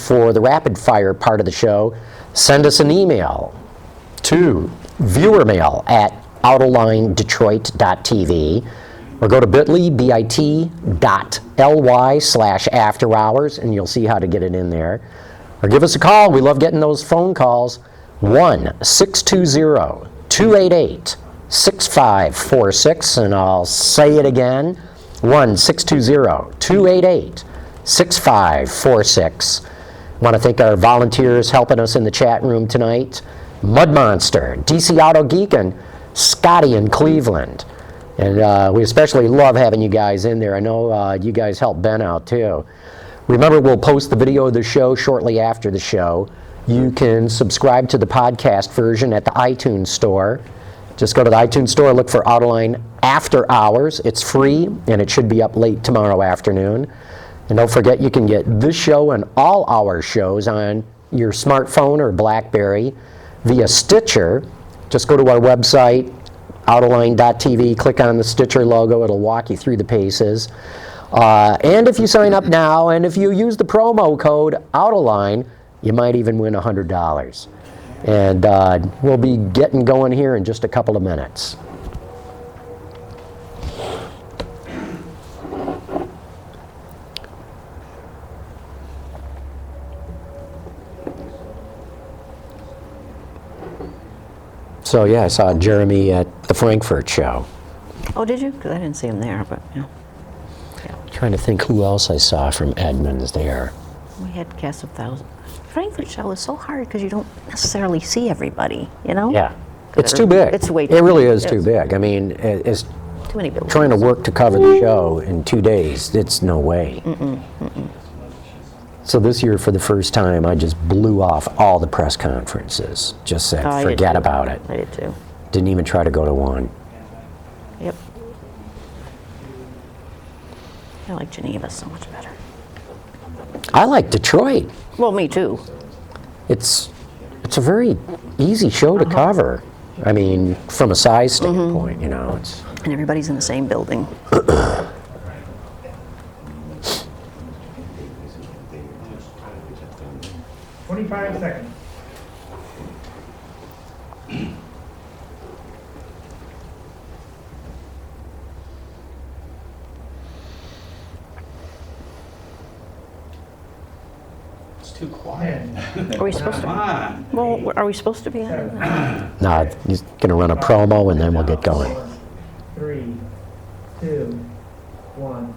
for the rapid fire part of the show, send us an email to viewermail@autolinedetroit.tv, or go to bit.ly/afterhours, and you'll see how to get it in there. Or give us a call. We love getting those phone calls. 1-620-288-6546, and I'll say it again, 1-620-288-6546. I want to thank our volunteers helping us in the chat room tonight. Mud Monster, DC Auto Geek, and Scotty in Cleveland. And we especially love having you guys in there. I know you guys help Ben out too. Remember, we'll post the video of the show shortly after the show. You can subscribe to the podcast version at the iTunes store. Just go to the iTunes store, look for Autoline After Hours. It's free, and it should be up late tomorrow afternoon. And don't forget, you can get this show and all our shows on your smartphone or BlackBerry via Stitcher. Just go to our website, autoline.tv, click on the Stitcher logo. It'll walk you through the paces. And if you sign up now, and if you use the promo code Autoline, you might even win $100. And we'll be getting going here in just a couple of minutes. So yeah, I saw Jeremy at the Frankfurt show. Oh, did you? Because I didn't see him there, but yeah. Trying to think who else I saw from Edmonds there. We had cast of thousands. Frankfurt show is so hard because you don't necessarily see everybody, you know? Yeah, it's too big. It's way too big. It really big. is too big. I mean, it's too many buildings. Trying to work to cover the show in 2 days. It's no way. So this year, for the first time, I just blew off all the press conferences. Just said, forget about it. I did too. Didn't even try to go to one. Yep. I like Geneva so much better. I like Detroit. Well, me too. It's a very easy show to cover. I mean, from a size standpoint, you know, it's. And everybody's in the same building. 25 seconds. Too quiet. Are we supposed to? Well, are we supposed to be on? No, he's going to run a promo and then we'll get going. 3, 2, 1.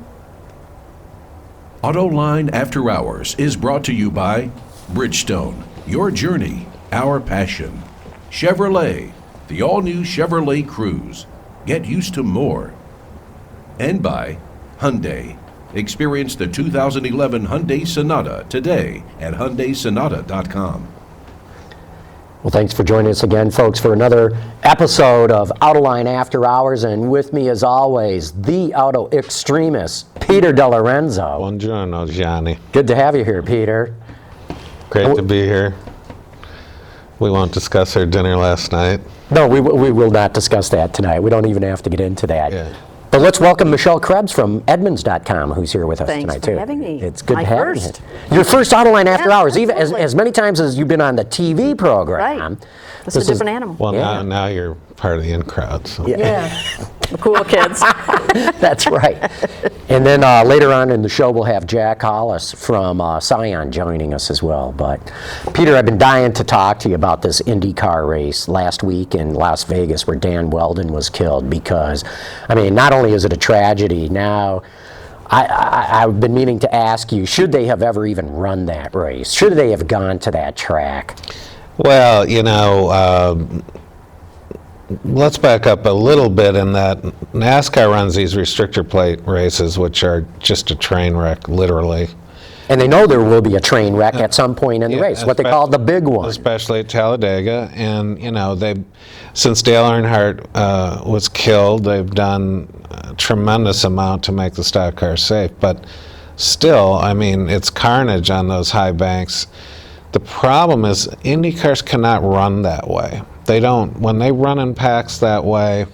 Autoline After Hours is brought to you by Bridgestone, your journey, our passion. Chevrolet, the all-new Chevrolet Cruze. Get used to more. And by Hyundai. Experience the 2011 Hyundai Sonata today at HyundaiSonata.com. Well, thanks for joining us again, folks, for another episode of Autoline After Hours. And with me, as always, the Autoextremist, Peter De Lorenzo. Buongiorno, Gianni. Good to have you here, Peter. Great to be here. We won't discuss our dinner last night. No, we will not discuss that tonight. We don't even have to get into that. Yeah. But let's welcome Michelle Krebs from Edmonds.com, who's here with us Thanks tonight, for too. having me. It's good My to have first. you. Your first Autoline After Yeah, Hours, even absolutely. as many times as you've been on the TV program. Right. This is a different animal. Well, Yeah. now you're part of the in crowd. So. Yeah. The cool kids. That's right. And then later on in the show, we'll have Jack Hollis from Scion joining us as well. But Peter, I've been dying to talk to you about this Indy car race last week in Las Vegas where Dan Weldon was killed because, I mean, not only is it a tragedy, now I've been meaning to ask you, should they have ever even run that race? Should they have gone to that track? Well, you know, let's back up a little bit in that NASCAR runs these restrictor plate races, which are just a train wreck, literally. And they know there will be a train wreck at some point in the race, what they call the big one. Especially at Talladega. And, you know, since Dale Earnhardt was killed, they've done a tremendous amount to make the stock car safe. But still, I mean, it's carnage on those high banks. The problem is Indy cars cannot run that way. They don't. When they run in packs that way,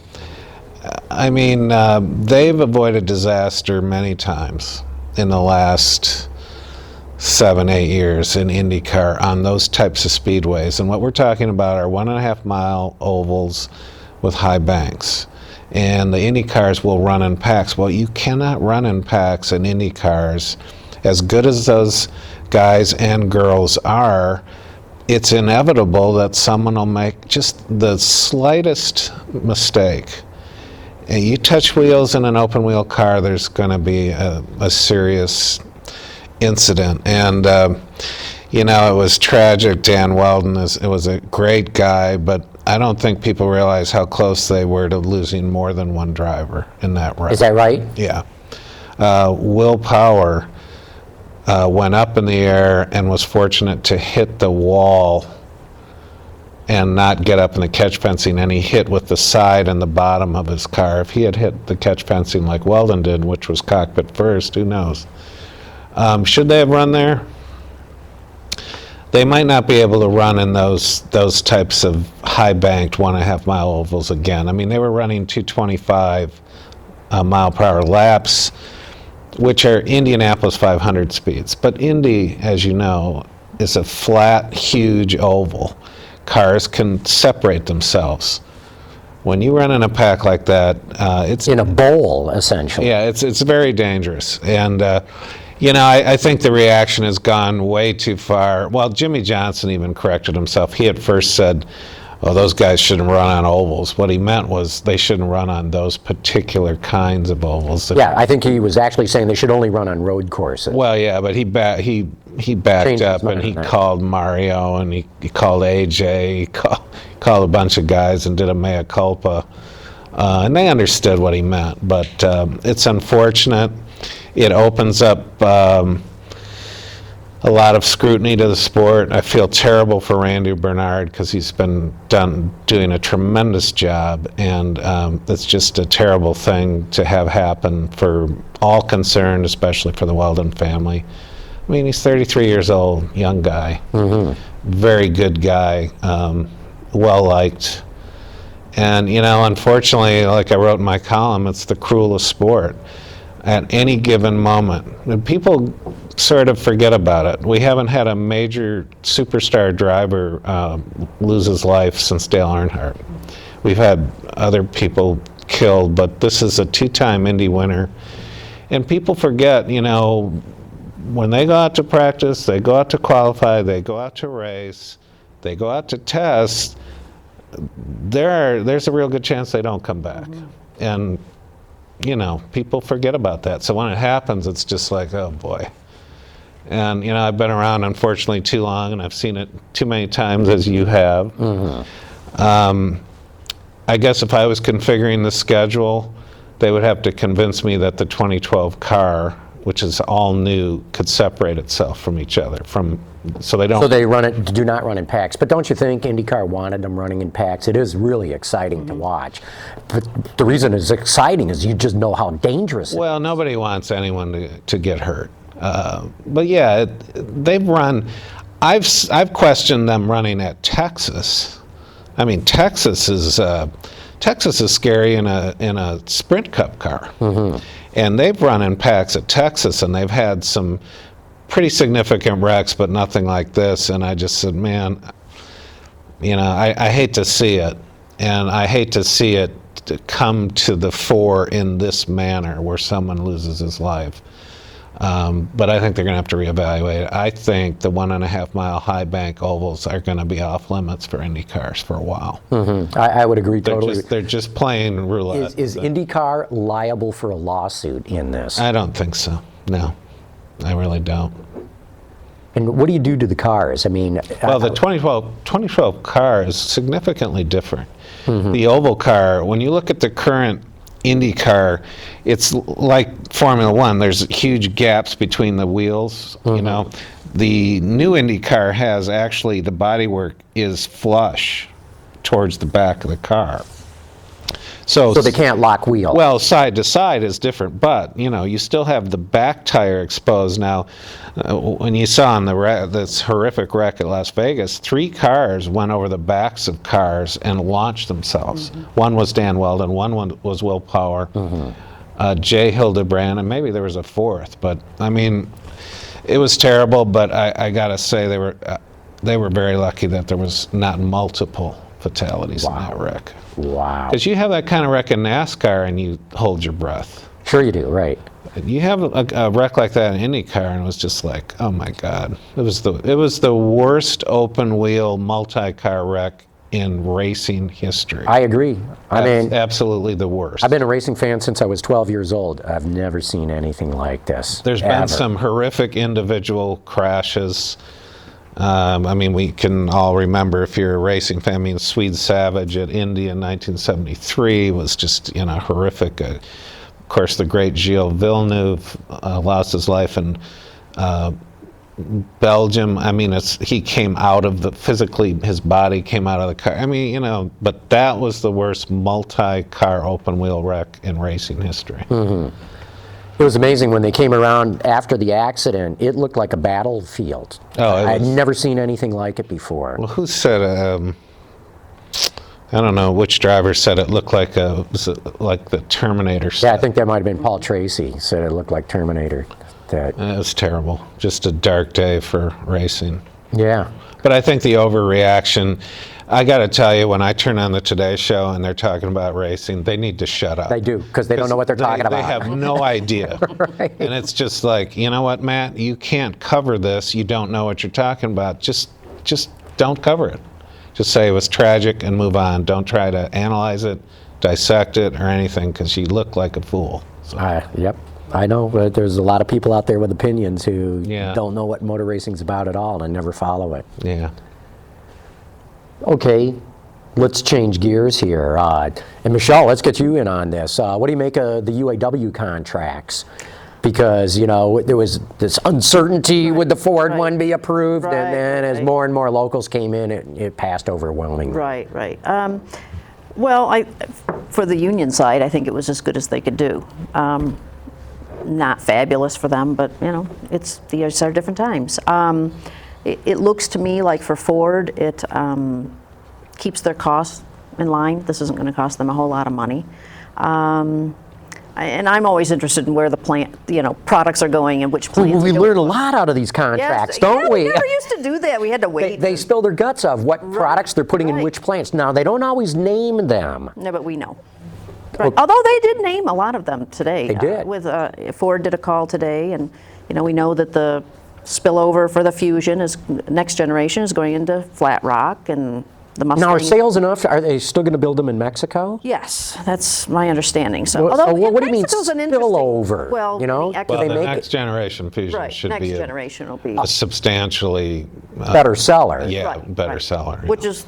I mean, they've avoided disaster many times in the last 7, 8 years in IndyCar on those types of speedways. And what we're talking about are 1.5 mile ovals with high banks. And the Indy cars will run in packs. Well, you cannot run in packs in Indy cars. As good as those guys and girls are, it's inevitable that someone will make just the slightest mistake. And you touch wheels in an open wheel car, there's going to be a serious incident. And you know, it was tragic. Dan Weldon was a great guy, but I don't think people realize how close they were to losing more than one driver in that race. Is that right? Yeah. Will Power went up in the air and was fortunate to hit the wall and not get up in the catch fencing, and he hit with the side and the bottom of his car. If he had hit the catch fencing like Weldon did, which was cockpit first, who knows? Should they have run there? They might not be able to run in those types of high-banked 1.5 mile ovals again. I mean, they were running 225 mile per hour laps, which are Indianapolis 500 speeds. But Indy, as you know, is a flat, huge oval. Cars can separate themselves. When you run in a pack like that, it's In a bowl, essentially. yeah, it's very dangerous. And you know, I think the reaction has gone way too far. Well, Jimmy Johnson even corrected himself. He at first said, "Oh, those guys shouldn't run on ovals." What he meant was they shouldn't run on those particular kinds of ovals. Yeah, I think he was actually saying they should only run on road courses. Well, yeah, but he backed Changed up his mind and he on that. called Mario and he called AJ, he called a bunch of guys and did a mea culpa. And they understood what he meant, but it's unfortunate. It opens up a lot of scrutiny to the sport. I feel terrible for Randy Bernard because he's been doing a tremendous job, and it's just a terrible thing to have happen for all concerned, especially for the Weldon family. I mean, he's 33 years old, young guy, very good guy, well-liked. And, you know, unfortunately, like I wrote in my column, it's the cruelest sport. At any given moment, and people sort of forget about it. We haven't had a major superstar driver lose his life since Dale Earnhardt. We've had other people killed, but this is a 2-time Indy winner. And people forget, you know, when they go out to practice, they go out to qualify, they go out to race, they go out to test, there's a real good chance they don't come back. And, you know, people forget about that. So when it happens, it's just like, oh boy. And, you know, I've been around, unfortunately, too long, and I've seen it too many times as you have. I guess if I was configuring the schedule, they would have to convince me that the 2012 car, which is all new, could separate itself from each other. So they don't. So they do not run in packs. But don't you think IndyCar wanted them running in packs? It is really exciting to watch. But the reason it's exciting is you just know how dangerous it is. Well, nobody wants anyone to get hurt. But yeah, they've run. I've questioned them running at Texas. I mean, Texas is scary in a Sprint Cup car. And they've run in packs at Texas, and they've had some pretty significant wrecks, but nothing like this. And I just said, man, you know, I hate to see it, and I hate to see it to come to the fore in this manner where someone loses his life. But I think they're going to have to reevaluate it. I think the 1.5 mile high bank ovals are going to be off limits for Indy cars for a while. I would agree totally. They're just playing roulette. Is IndyCar liable for a lawsuit in this? I don't think so. No, I really don't. And what do you do to the cars? I mean, Well, the 2012 car is significantly different. The oval car, when you look at the current Indy car, it's like Formula One. There's huge gaps between the wheels. You know, the new Indy car has actually the bodywork is flush towards the back of the car. So they can't lock wheels. Well, side to side is different, but you know, you still have the back tire exposed. Now, when you saw in this horrific wreck at Las Vegas, 3 cars went over the backs of cars and launched themselves. One was Dan Weldon, one was Will Power, Jay Hildebrand, and maybe there was a 4th. But I mean, it was terrible, but I gotta say they were very lucky that there was not multiple fatalities in that wreck. Wow. Because you have that kind of wreck in NASCAR and you hold your breath. Sure you do, right. You have a wreck like that in IndyCar, and it was just like, oh my God! It was the worst open wheel multi-car wreck in racing history. I agree. I mean, absolutely the worst. I've been a racing fan since I was 12 years old. I've never seen anything like this. There's ever. been some horrific individual crashes. I mean, we can all remember, if you're a racing fan, I mean, Swede Savage at Indy in 1973 was just, horrific. Of course, the great Gilles Villeneuve lost his life in Belgium. I mean, he came out of physically, his body came out of the car. I mean, but that was the worst multi-car open wheel wreck in racing history. Mm-hmm. It was amazing when they came around after the accident. It looked like a battlefield. I'd never seen anything like it before. Well, who said? I don't know which driver said it looked like like the Terminator set. Yeah, I think that might have been Paul Tracy said it looked like Terminator. It was terrible. Just a dark day for racing. Yeah. But I think the overreaction, I got to tell you, when I turn on the Today Show and they're talking about racing, they need to shut up. They do, because they don't know what they're talking about. They have no idea. Right. And it's just like, you know what, Matt? You can't cover this. You don't know what you're talking about. Just don't cover it. Just say it was tragic and move on. Don't try to analyze it, dissect it, or anything, because you look like a fool. So. Yep. I know, but there's a lot of people out there with opinions who Yeah. don't know what motor racing's about at all and never follow it. Yeah. Okay, let's change gears here. And Michelle, let's get you in on this. What do you make of the UAW contracts? Because, there was this uncertainty, would the Ford one be approved? Right, and then as right. more and more locals came in, it passed overwhelmingly. Right, right. Well, for the union side, I think it was as good as they could do. Not fabulous for them, but these are different times. It looks to me like for Ford, it keeps their costs in line. This isn't going to cost them a whole lot of money. And I'm always interested in where the plant, products are going and which plants. We learn a lot out of these contracts, don't we? We never used to do that. We had to wait. They spill their guts of what products they're putting in which plants. Now, they don't always name them. No, but we know. Right. Although they did name a lot of them today. They did. Ford did a call today, and we know that the spillover for the Fusion next generation is going into Flat Rock, and the Mustang. Now, are sales enough? Are they still going to build them in Mexico? Yes, that's my understanding. So, what do you mean Mexico's an interesting- spillover? Well, Well, they the make next generation Fusion right. should Next be generation will be a substantially better seller. Yeah, better seller. Which is,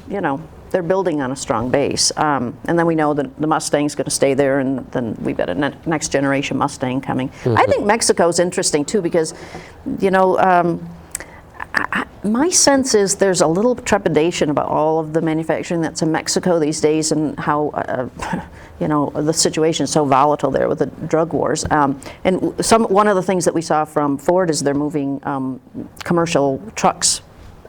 they're building on a strong base. And then we know that the Mustang's going to stay there, and then we've got a next generation Mustang coming. Mm-hmm. I think Mexico's interesting too because, my sense is there's a little trepidation about all of the manufacturing that's in Mexico these days and how, the situation is so volatile there with the drug wars. And one of the things that we saw from Ford is they're moving commercial trucks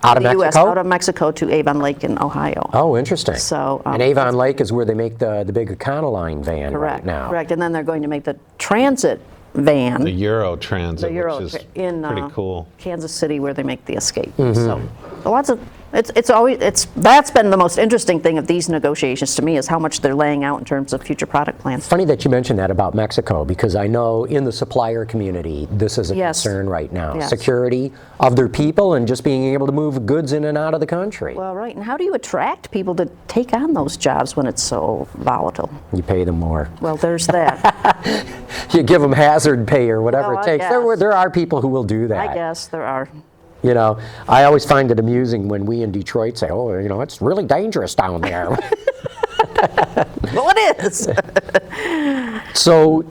Out of the U.S. Mexico? out of Mexico to Avon Lake in Ohio. Oh, interesting. So, and Avon Lake is where they make the big Autoline van Correct. right now. Correct. And then they're going to make the transit van. The Euro Transit, which is in pretty cool. Kansas City, where they make the Escape. Mm-hmm. So lots of that's been the most interesting thing of these negotiations to me is how much they're laying out in terms of future product plans. Funny that you mentioned that about Mexico, because I know in the supplier community this is a Yes. concern right now. Yes. Security of their people and just being able to move goods in and out of the country. Well, right. And how do you attract people to take on those jobs when it's so volatile? You pay them more. Well, there's that. You give them hazard pay or whatever Well, it I takes. guess. There are people who will do that. I guess there are. I always find it amusing when we in Detroit say, oh, it's really dangerous down there. Well, it is. So,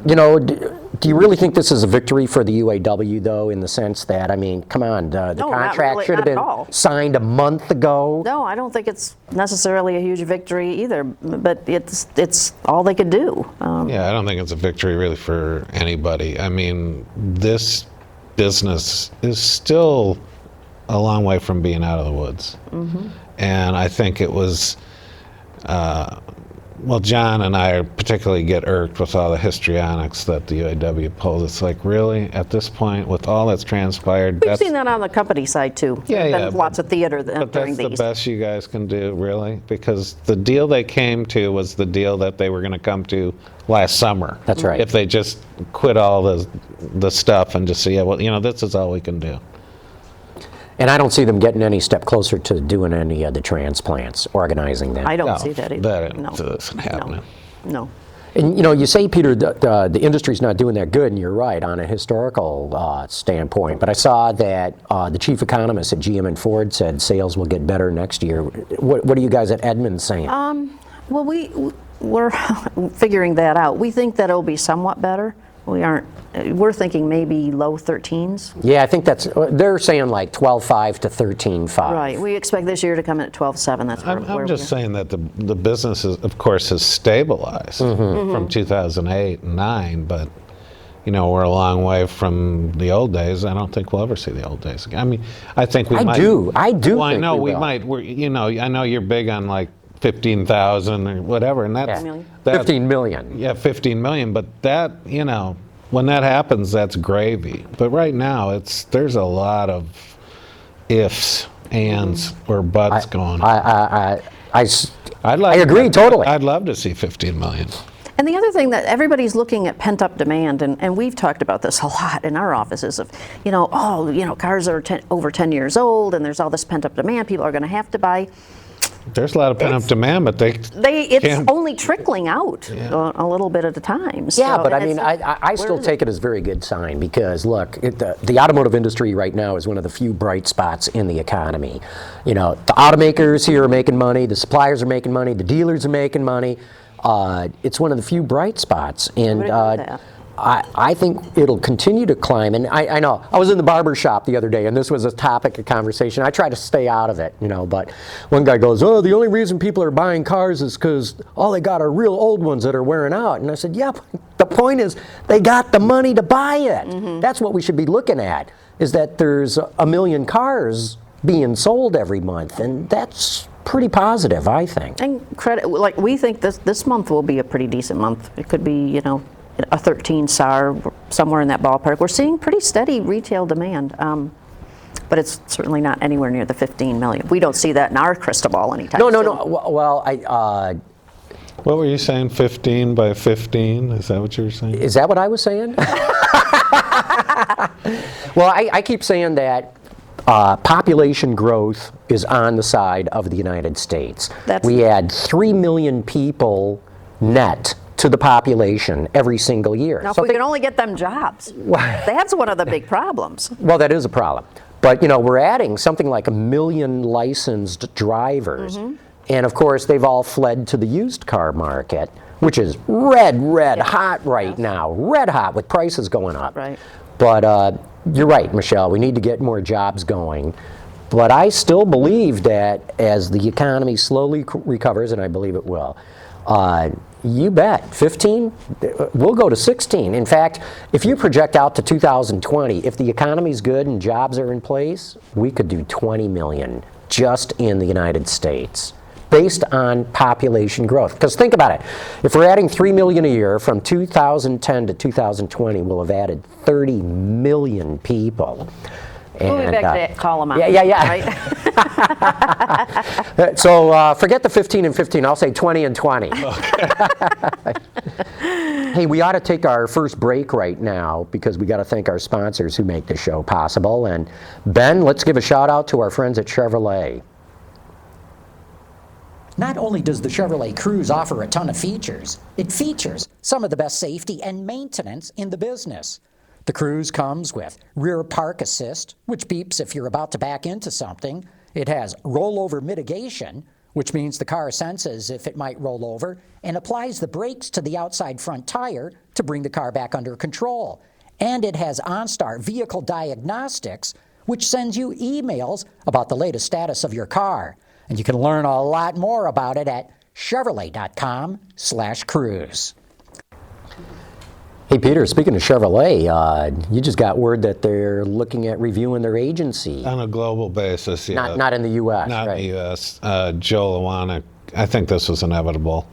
do you really think this is a victory for the UAW, though, in the sense that, come on, the No, not contract really, should have not at been all. signed a month ago? No, I don't think it's necessarily a huge victory either, but it's all they could do. Yeah, I don't think it's a victory really for anybody. This business is still a long way from being out of the woods. Mm-hmm. And I think it was well, John and I particularly get irked with all the histrionics that the UAW pulls. It's like, really, at this point, with all that's transpired, We've seen that on the company side too. Yeah, There's yeah, been lots of theater but during that's the these. best you guys can do, really? Because the deal they came to was the deal that they were going to come to last summer. That's right. If they just quit all the stuff and just say, yeah, well, this is all we can do. And I don't see them getting any step closer to doing any of the transplants, organizing them. I don't No, see that either. that isn't happening. No. And you say, Peter, the industry's not doing that good, and you're right on a historical standpoint. But I saw that the chief economist at GM and Ford said sales will get better next year. What are you guys at Edmunds saying? Well, we're figuring that out. We think that it'll be somewhat better. We're thinking maybe low 13s. Yeah, I think they're saying like 12.5 to 13.5. Right. We expect this year to come in at 12.7. That's where I'm just saying that the business, of course, has stabilized from 2008 and 9, but we're a long way from the old days. I don't think we'll ever see the old days again. I mean, I think we might. I do. Well, I think know we will. might. I know you're big on like 15,000 or whatever, and that's Million. 15 million. Yeah, 15 million. But that, when that happens, that's gravy. But right now, there's a lot of ifs, ands, or buts going on. I agree totally. I'd love to see 15 million. And the other thing that everybody's looking at pent-up demand, and we've talked about this a lot in our offices of, cars are over 10 years old, and there's all this pent-up demand. People are going to have to buy. There's a lot of pent-up demand, but it's only trickling out a little bit at a time. Yeah, So but I it's mean, like, I still take it as a very good sign because, look, the automotive industry right now is one of the few bright spots in the economy. The automakers here are making money, the suppliers are making money, the dealers are making money. It's one of the few bright spots, and would agree with that. I think it'll continue to climb. And I know, I was in the barber shop the other day, and this was a topic of conversation. I try to stay out of it, but one guy goes, oh, the only reason people are buying cars is because all they got are real old ones that are wearing out. And I said, yeah, but the point is they got the money to buy it. Mm-hmm. That's what we should be looking at, is that there's 1 million cars being sold every month, and that's pretty positive, I think. And credit, like we think this month will be a pretty decent month. It could be, a 13 SAR, somewhere in that ballpark. We're seeing pretty steady retail demand, but it's certainly not anywhere near the 15 million. We don't see that in our crystal ball anytime soon. No. Well, What were you saying, 15 by 15? Is that what you were saying? is that what I was saying? Well, I keep saying that population growth is on the side of the United States. We add 3 million people net to the population every single year. Now, if we can only get them jobs, that's one of the big problems. Well, that is a problem. But, we're adding something like 1 million licensed drivers. Mm-hmm. And, of course, they've all fled to the used car market, which is red hot right now. Red hot with prices going up. Right. But you're right, Michelle. We need to get more jobs going. But I still believe that as the economy slowly recovers, and I believe it will, you bet, 15, we'll go to 16. In fact, if you project out to 2020, if the economy's good and jobs are in place, we could do 20 million just in the United States, based on population growth. Because think about it, if we're adding 3 million a year from 2010 to 2020, we'll have added 30 million people. We'll be back to call them out. Yeah. Right? So forget the 15 and 15. I'll say 20 and 20. Okay. Hey, we ought to take our first break right now because we got to thank our sponsors who make the show possible. And Ben, let's give a shout out to our friends at Chevrolet. Not only does the Chevrolet Cruze offer a ton of features, it features some of the best safety and maintenance in the business. The Cruze comes with rear park assist, which beeps if you're about to back into something. It has rollover mitigation, which means the car senses if it might roll over and applies the brakes to the outside front tire to bring the car back under control. And it has OnStar Vehicle Diagnostics, which sends you emails about the latest status of your car. And you can learn a lot more about it at Chevrolet.com/Cruze. Hey, Peter, speaking of Chevrolet, you just got word that they're looking at reviewing their agency. On a global basis, yeah. Not in the U.S., Not right? in the U.S. Joe Luana, I think this was inevitable.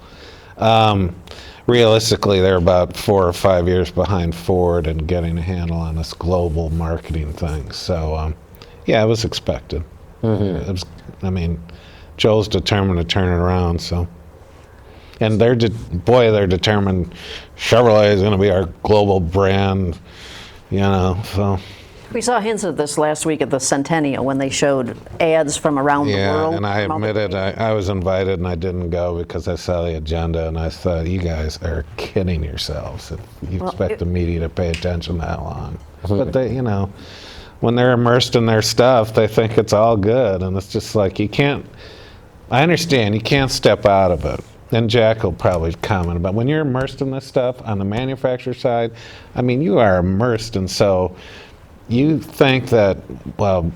Realistically, they're about 4 or 5 years behind Ford and getting a handle on this global marketing thing. So, yeah, it was expected. It was, I mean, Joel's determined to turn it around, so. And they're determined Chevrolet is going to be our global brand, you know, so. We saw hints of this last week at the Centennial when they showed ads from around the world. Yeah, and I from all the- admitted I was invited and I didn't go because I saw the agenda and I thought, you guys are kidding yourselves if you expect the media to pay attention that long. But they, you know, when they're immersed in their stuff, they think it's all good, and it's just like you can't. I understand you can't step out of it. And Jack will probably comment about when you're immersed in this stuff on the manufacturer side. I mean, you are immersed, and so you think that, well,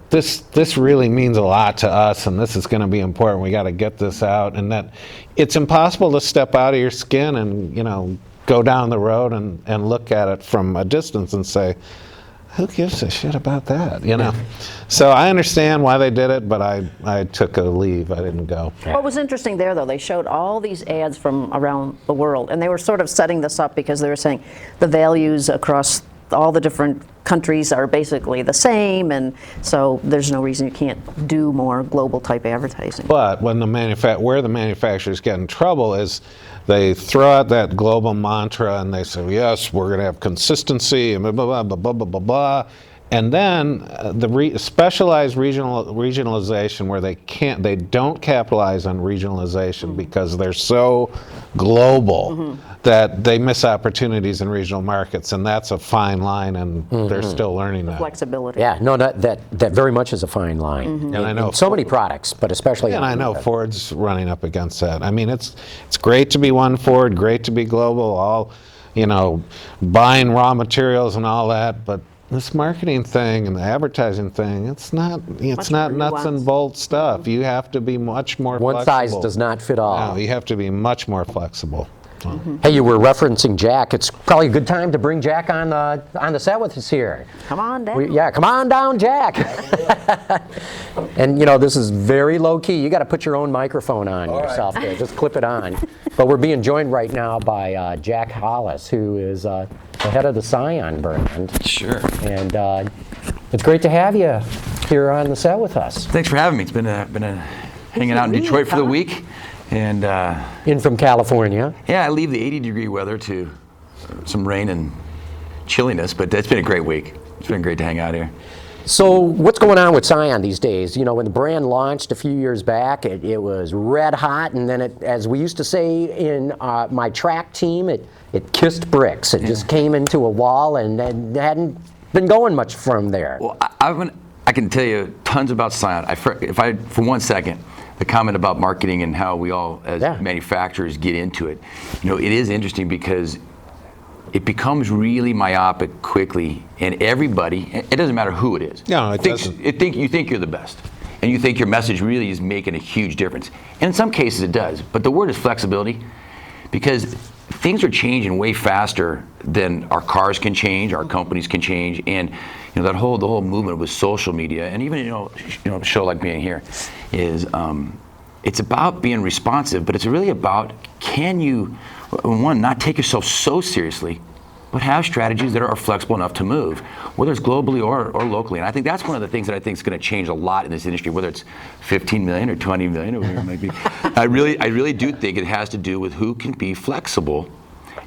this really means a lot to us, and this is going to be important. We got to get this out, and that it's impossible to step out of your skin and, you know, go down the road and look at it from a distance and say, who gives a shit about that, you know? So I understand why they did it, but I took a leave. I didn't go. What was interesting there, though, they showed all these ads from around the world, and they were sort of setting this up because they were saying the values across all the different countries are basically the same, and so there's no reason you can't do more global type advertising. But when where the manufacturers get in trouble is they throw out that global mantra and they say, yes, we're going to have consistency and blah, blah, blah, blah, blah, blah, blah. And then the specialized regionalization where they don't capitalize on regionalization because they're so global that they miss opportunities in regional markets, and that's a fine line, and they're still learning that. Flexibility. Yeah, no, that very much is a fine line. And I know in so many products, but especially. And I know Ford's running up against that. I mean, it's great to be one Ford, great to be global, all, you know, buying raw materials and all that, but this marketing thing and the advertising thing, it's not more nuts and nuanced. bolts stuff. You have to be much more One flexible. size does not fit all. No, you have to be much more flexible. Hey, you were referencing Jack. It's probably a good time to bring Jack on the set with us here. Come on down. Yeah, come on down, Jack. And you know, this is very low key. You got to put your own microphone on yourself there. Just clip it on. But we're being joined right now by Jack Hollis, who is the head of the Scion brand. Sure. And it's great to have you here on the set with us. Thanks for having me. It's been hanging out in Detroit for the week, and In from California. yeah, I leave the 80-degree weather to some rain and chilliness, but it's been a great week. It's been great to hang out here. So what's going on with Scion these days? You know, when the brand launched a few years back, it was red hot, and then it, as we used to say in my track team, it kissed bricks. It just came into a wall and hadn't been going much from there. Well, I can tell you tons about Scion. For 1 second, the comment about marketing and how we all as manufacturers get into it. You know, it is interesting because it becomes really myopic quickly, and everybody, it doesn't matter who it is. No, it doesn't. You think you're the best, and you think your message really is making a huge difference. And in some cases it does, but the word is flexibility, because things are changing way faster than our cars can change, our companies can change, and you know the whole movement with social media, and even a show like being here is it's about being responsive, but it's really about, can you, one, not take yourself so seriously, but have strategies that are flexible enough to move, whether it's globally or locally. And I think that's one of the things that I think is going to change a lot in this industry, whether it's 15 million or 20 million or whatever it might be. I really do think it has to do with who can be flexible.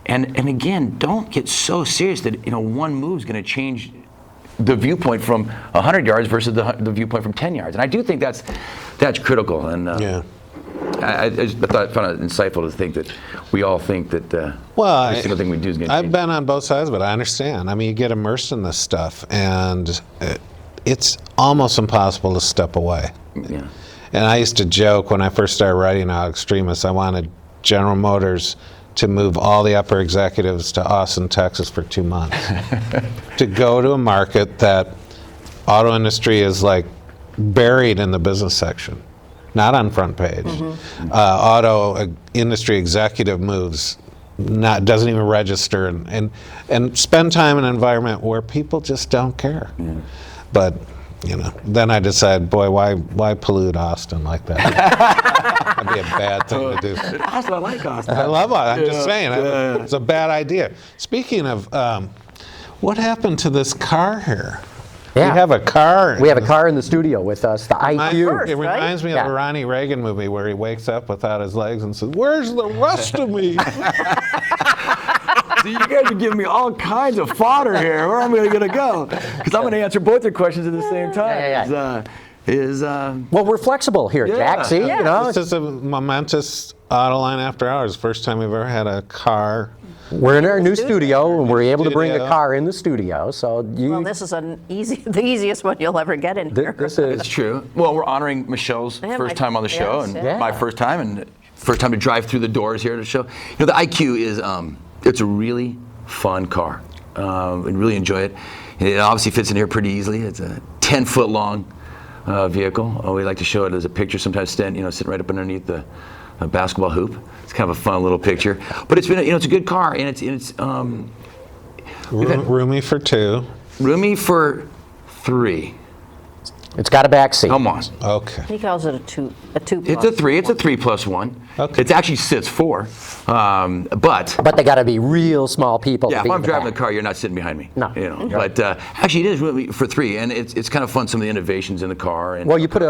And again, don't get so serious that one move is going to change the viewpoint from 100 yards versus the viewpoint from 10 yards. And I do think that's critical. And I found it insightful to think that we all think that every single thing we do is going to change. I've been on both sides, but I understand. I mean, you get immersed in this stuff, and it's almost impossible to step away. Yeah. And I used to joke when I first started writing Autoextremist, I wanted General Motors to move all the upper executives to Austin, Texas for 2 months. To go to a market that auto industry is like buried in the business section, not on front page. Auto industry executive moves, doesn't even register, and spend time in an environment where people just don't care. But you know, then I decided, boy, why pollute Austin like that? That'd be a bad thing to do. Austin, I like Austin. I love it. I'm just saying, it's a bad idea. Speaking of, what happened to this car here? Yeah. We have a car. We have a car in the studio with us, the IQ. It reminds me of Yeah. a Ronnie Reagan movie where he wakes up without his legs and says, "Where's the rest of me?" See, you guys are giving me all kinds of fodder here. Where am I going to go? Because I'm going to answer both your questions at the same time. Well, we're flexible here, Jack. See, you know, This is a momentous Autoline After Hours. First time we've ever had a car. we're in our new studio, and we're able to bring a Studio. car in the studio. So Well, this is the easiest one you'll ever get in here. this is It's true. Well, we're honoring Michelle's Yeah, first my- time on the show, yes, and yeah. my first time, and first time to drive through the doors here to the show. You know, the IQ is it's a really fun car, and really enjoy it. And it obviously fits in here pretty easily. It's a 10-foot long vehicle. We like to show it as a picture. Sometimes sitting right up underneath the basketball hoop. It's kind of a fun little picture. But it's been it's a good car, and it's Roomy for two. roomy for 3. it's got a back seat. Come on. Okay. He calls it a two It's a 3. It's a 3+1. Okay. It actually sits 4. But But they got to be real small people. yeah, to if be in I'm the driving the back. car, you're not sitting behind me. No. You know. But actually, it is really for 3, and it's kind of fun. Some of the innovations in the car. And Well, you put an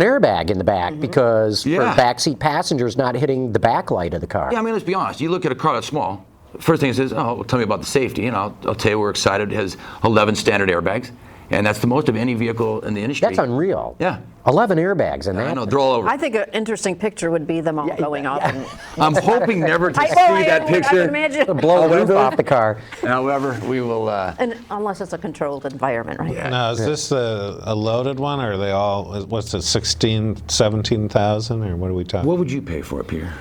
airbag in the back because Yeah. for backseat passengers not hitting the backlight of the car. yeah, I mean, let's be honest. You look at a car that's small. First thing it says, "Oh, well, tell me about the safety." And I'll tell you, we're excited. It has 11 standard airbags, and that's the most of any vehicle in the industry. That's unreal. Yeah. 11 airbags in that. I know they're all over. I think an interesting picture would be them all going off. And, I'm hoping never to see I that would picture. imagine. Blow the roof off the car. However, we will. And unless it's a controlled environment, right? Now, is this a loaded one, or are they all, what's it, 16, 17,000, or what are we talking? What would you pay for it, Peter?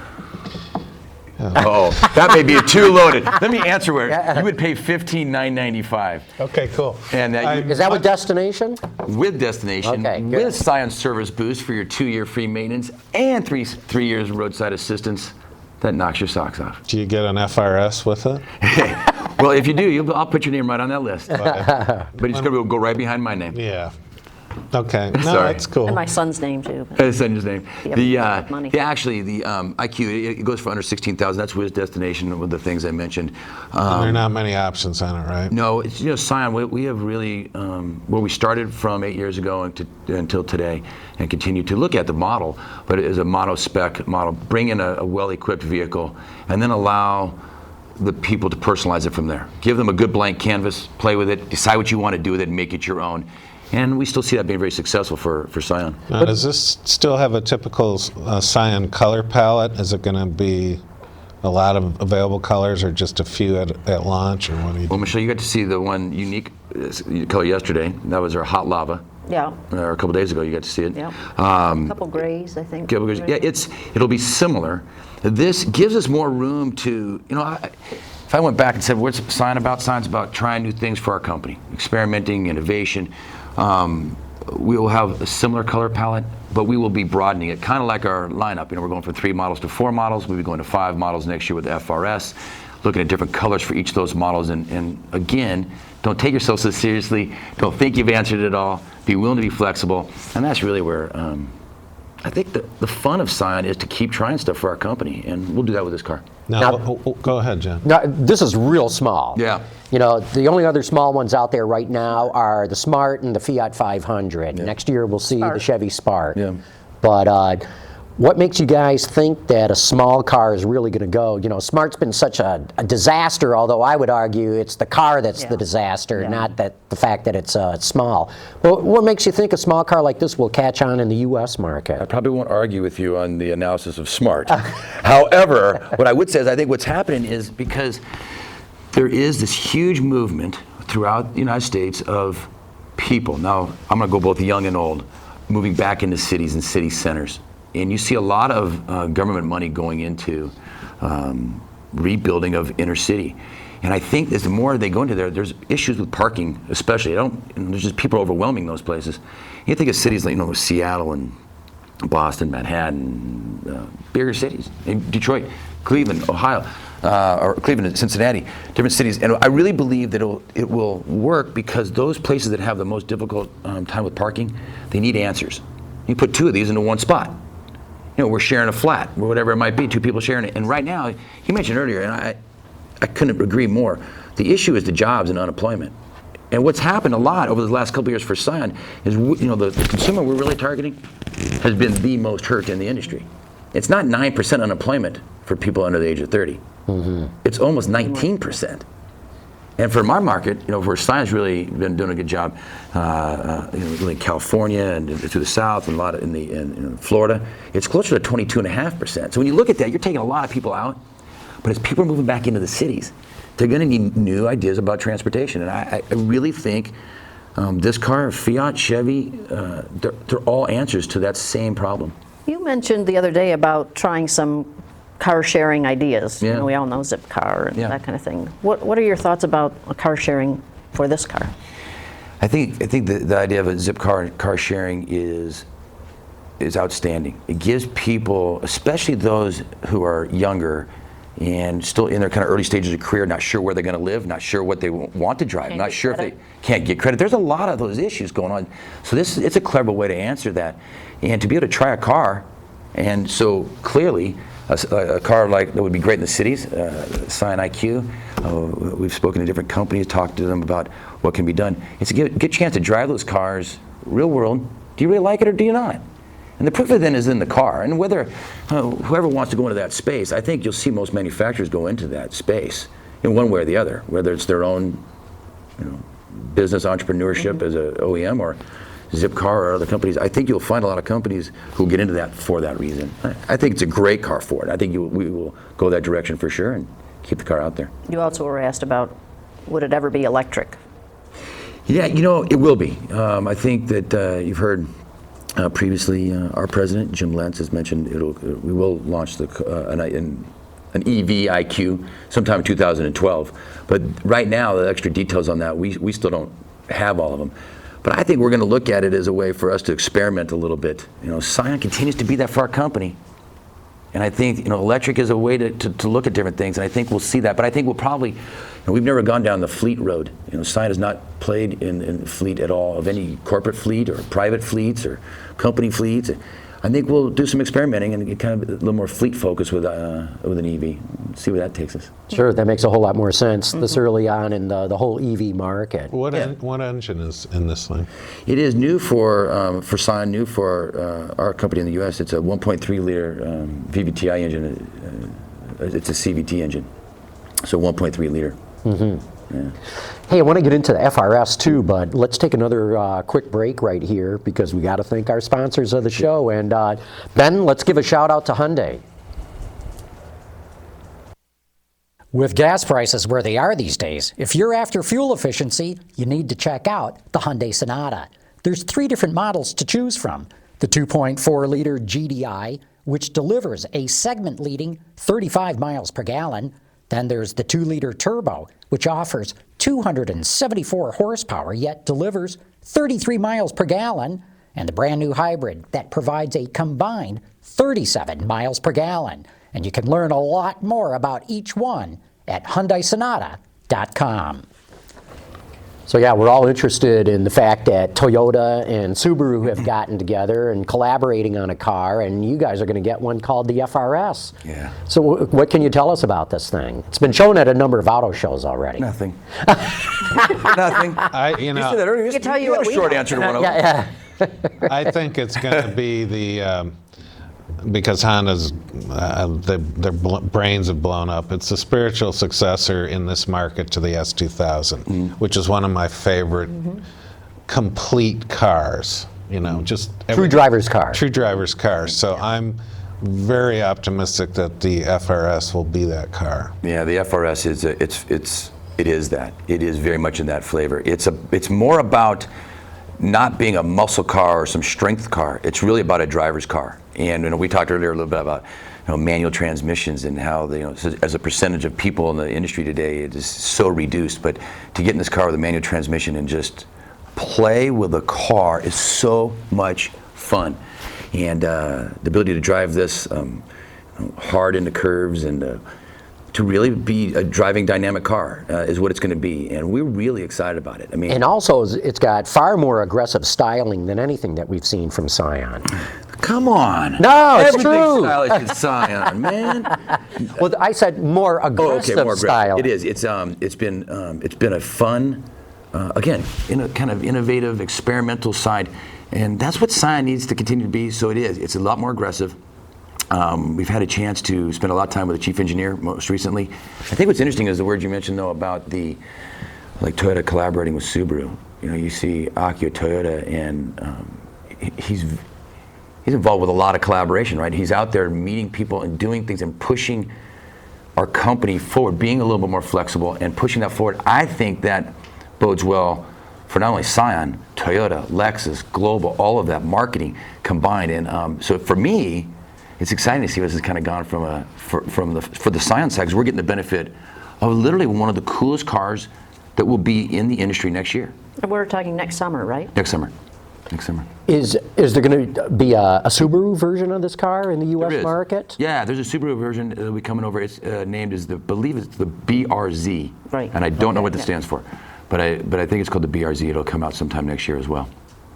Oh, that may be too loaded. Let me answer where you would pay $15,995. Okay, cool. And Is that with destination? with destination, Okay, good. with Scion Service Boost for your 2-year free maintenance and three years roadside assistance, that knocks your socks off. Do you get an FRS with it? Well, if you do, I'll put your name right on that list. But it's going to go right behind my name. Yeah. Okay. No, Sorry. that's cool. And my son's name too. but- That's his name. Yep, money. Actually, the IQ, it goes for under 16,000. That's with destination with the things I mentioned. There are not many options on it, right? No, it's Scion. We have really where we started from 8 years ago until today, and continue to look at the model, but as a mono-spec model, bring in a well-equipped vehicle, and then allow the people to personalize it from there. Give them a good blank canvas, play with it, decide what you want to do with it, and make it your own. And we still see that being very successful for Scion. Now, does this still have a typical Scion color palette? Is it going to be a lot of available colors, or just a few at launch, or what do you Well, Michelle, you got to see the one unique color yesterday. That was our hot lava. Yeah. Or a couple days ago, you got to see it. Yeah. A couple grays, I think. Yeah, it'll be similar. This gives us more room to, if I went back and said, what's Scion about? Scion's about trying new things for our company, experimenting, innovation. We will have a similar color palette, but we will be broadening it, kind of like our lineup. We're going from 3 models to 4 models. We'll be going to 5 models next year with the FRS, looking at different colors for each of those models. And again, don't take yourself so seriously. Don't think you've answered it all. Be willing to be flexible. And that's really where I think the fun of Scion is to keep trying stuff for our company. And we'll do that with this car. Now, go ahead, Jen. Now, this is real small. Yeah. The only other small ones out there right now are the Smart and the Fiat 500. Next year we'll see the Chevy Spark. Yeah. But what makes you guys think that a small car is really going to go? Smart's been such a disaster, although I would argue it's the car that's the disaster, not the fact that it's small. Well, what makes you think a small car like this will catch on in the U.S. market? I probably won't argue with you on the analysis of Smart. However, what I would say is I think what's happening is because there is this huge movement throughout the United States of people. Now, I'm going to go both young and old, moving back into cities and city centers. And you see a lot of government money going into rebuilding of inner city. And I think as the more they go into there, there's issues with parking, especially. There's just people overwhelming those places. You think of cities like Seattle and Boston, Manhattan, bigger cities, Detroit. Cleveland, Ohio, or Cleveland and Cincinnati, different cities. And I really believe that it will work because those places that have the most difficult time with parking, they need answers. You put 2 of these into one spot. You know, we're sharing a flat, or whatever it might be, 2 people sharing it. And right now, you mentioned earlier, and I couldn't agree more, the issue is the jobs and unemployment. And what's happened a lot over the last couple of years for Scion is, you know, the consumer we're really targeting has been the most hurt in the industry. It's not 9% unemployment for people under the age of 30. It's almost 19%. And for my market, you know, where Scion's really been doing a good job, you know, really in California and through the South and a lot of in Florida, it's closer to 22.5%. So when you look at that, you're taking a lot of people out. But as people are moving back into the cities, they're going to need new ideas about transportation. And I really think this car, Fiat, Chevy, they're all answers to that same problem. You mentioned the other day about trying some car sharing ideas. Yeah. You know, we all know Zipcar and Yeah. that kind of thing. What are your thoughts about a car sharing for this car? I think the idea of a Zipcar car sharing is outstanding. It gives people, especially those who are younger and still in their kind of early stages of career, not sure where they're going to live, not sure what they want to drive, Can't not get sure if credit. they can't get credit. There's a lot of those issues going on. So it's a clever way to answer that. And to be able to try a car, and so clearly a car like that would be great in the cities, Scion IQ. We've spoken to different companies, talked to them about what can be done. It's a good chance to drive those cars, real world. Do you really like it or do you not? And the proof of it then is in the car. And whether whoever wants to go into that space, I think you'll see most manufacturers go into that space in one way or the other, whether it's their own, you know, business entrepreneurship as an OEM or Zipcar or other companies. I think you'll find a lot of companies who get into that for that reason. I think it's a great car for it. I think we will go that direction for sure and keep the car out there. You also were asked about, would it ever be electric? Yeah, you know, it will be. I think that you've heard previously our president, Jim Lentz, has mentioned we will launch an EV IQ sometime in 2012. But right now, the extra details on that, we still don't have all of them. But I think we're going to look at it as a way for us to experiment a little bit. You know, Scion continues to be that for our company. And I think, you know, electric is a way to look at different things, and I think we'll see that. But I think we'll probably, you know, we've never gone down the fleet road. You know, Scion has not played in fleet at all, of any corporate fleet or private fleets or company fleets. I think we'll do some experimenting and get kind of a little more fleet focus with an EV. See where that takes us. Sure, that makes a whole lot more sense this early on in the whole EV market. What engine is in this thing? It is new for Scion, new for our company in the U.S. It's a 1.3 liter VVTi engine. It's a CVT engine, so 1.3 liter. Yeah. Hey, I want to get into the FRS too, but let's take another quick break right here because we got to thank our sponsors of the show. And Ben, let's give a shout out to Hyundai. With gas prices where they are these days, if you're after fuel efficiency, you need to check out the Hyundai Sonata. There's 3 different models to choose from. The 2.4-liter GDI, which delivers a segment-leading 35 miles per gallon. Then there's the 2-liter turbo, which offers 274 horsepower, yet delivers 33 miles per gallon. And the brand new hybrid that provides a combined 37 miles per gallon. And you can learn a lot more about each one at HyundaiSonata.com. So yeah, we're all interested in the fact that Toyota and Subaru have gotten together and collaborating on a car, and you guys are going to get one called the FRS. Yeah. So what can you tell us about this thing? It's been shown at a number of auto shows already. Nothing. Nothing. You You know, said that earlier. I can tell you had what a we short know. answer to one of them. Yeah. I think it's going to be the because Honda's their brains have blown up. It's the spiritual successor in this market to the S2000, which is one of my favorite complete cars. You know, just True driver's car. True driver's cars. So I'm very optimistic that the FRS will be that car. Yeah, the FRS is it is that. It is very much in that flavor. It's more about not being a muscle car or some strength car. It's really about a driver's car. And you know, we talked earlier a little bit about manual transmissions and how as a percentage of people in the industry today, it is so reduced. But to get in this car with a manual transmission and just play with the car is so much fun. And the ability to drive this hard into curves and to really be a driving dynamic car is what it's going to be, and we're really excited about it. I mean, And also, it's got far more aggressive styling than anything that we've seen from Scion. come on. No, it's Everything's true. stylish in Scion, man. Well, I said more aggressive More style. It is. It's been a fun, again, in a kind of innovative, experimental side, and that's what Scion needs to continue to be. So it is. It's a lot more aggressive. We've had a chance to spend a lot of time with the chief engineer most recently. I think what's interesting is the word you mentioned though about the Toyota collaborating with Subaru. You know, you see Akio Toyota, and he's involved with a lot of collaboration, right? He's out there meeting people and doing things and pushing our company forward, being a little bit more flexible and pushing that forward. I think that bodes well for not only Scion, Toyota, Lexus, Global, all of that marketing combined. And so for me, it's exciting to see what this has kind of gone from for the Scion side, because we're getting the benefit of literally one of the coolest cars that will be in the industry next year. We're talking next summer, right? Next summer. Next summer. Is there going to be a Subaru version of this car in the There U.S. is. market? Yeah, there's a Subaru version that'll be coming over. It's named as believe it's the BRZ. Right. And I don't know Okay, what that yeah. stands for, but I think it's called the BRZ. It'll come out sometime next year as well.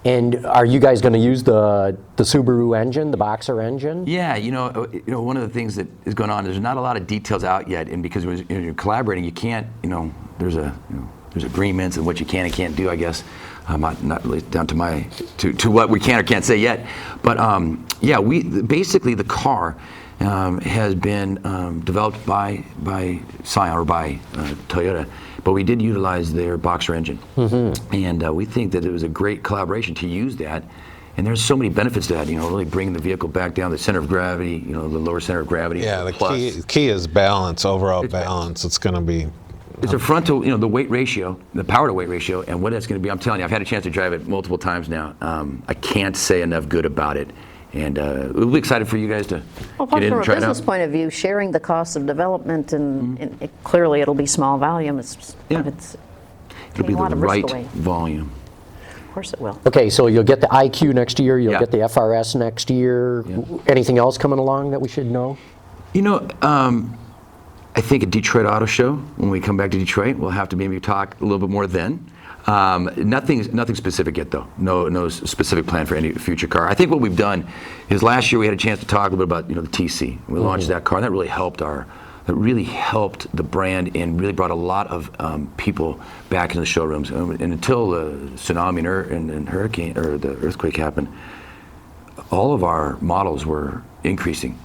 And are you guys going to use the Subaru engine, the Boxer engine? Yeah, one of the things that is going on, there's not a lot of details out yet, and because when you're collaborating, you can't, there's agreements and what you can and can't do, I guess. Not really down to what we can or can't say yet, but basically the car has been developed by Scion or by Toyota, but we did utilize their Boxer engine, and we think that it was a great collaboration to use that. And there's so many benefits to that, really bringing the vehicle back down the center of gravity, the lower center of gravity. Yeah, the plus, key is balance, overall balance. It's going to be. It's a frontal, the weight ratio, the power to weight ratio, and what it's going to be. I'm telling you, I've had a chance to drive it multiple times now. I can't say enough good about it, and we'll be excited for you guys to Well, get in from and a try it business out. point of view, sharing the cost of development, and clearly it'll be small volume. It's Yeah. taking It'll be a lot the of risk right away. volume. Of course it will. Okay, so you'll get the IQ next year, you'll Yeah. get the FRS next year. Yeah. Anything else coming along that we should know? I think at Detroit Auto Show, when we come back to Detroit, we'll have to maybe talk a little bit more then. Nothing specific yet, though. No specific plan for any future car. I think what we've done is last year we had a chance to talk a little bit about the TC. We launched that car, and that really helped the brand and really brought a lot of people back into the showrooms. And until the tsunami and hurricane or the earthquake happened, all of our models were increasing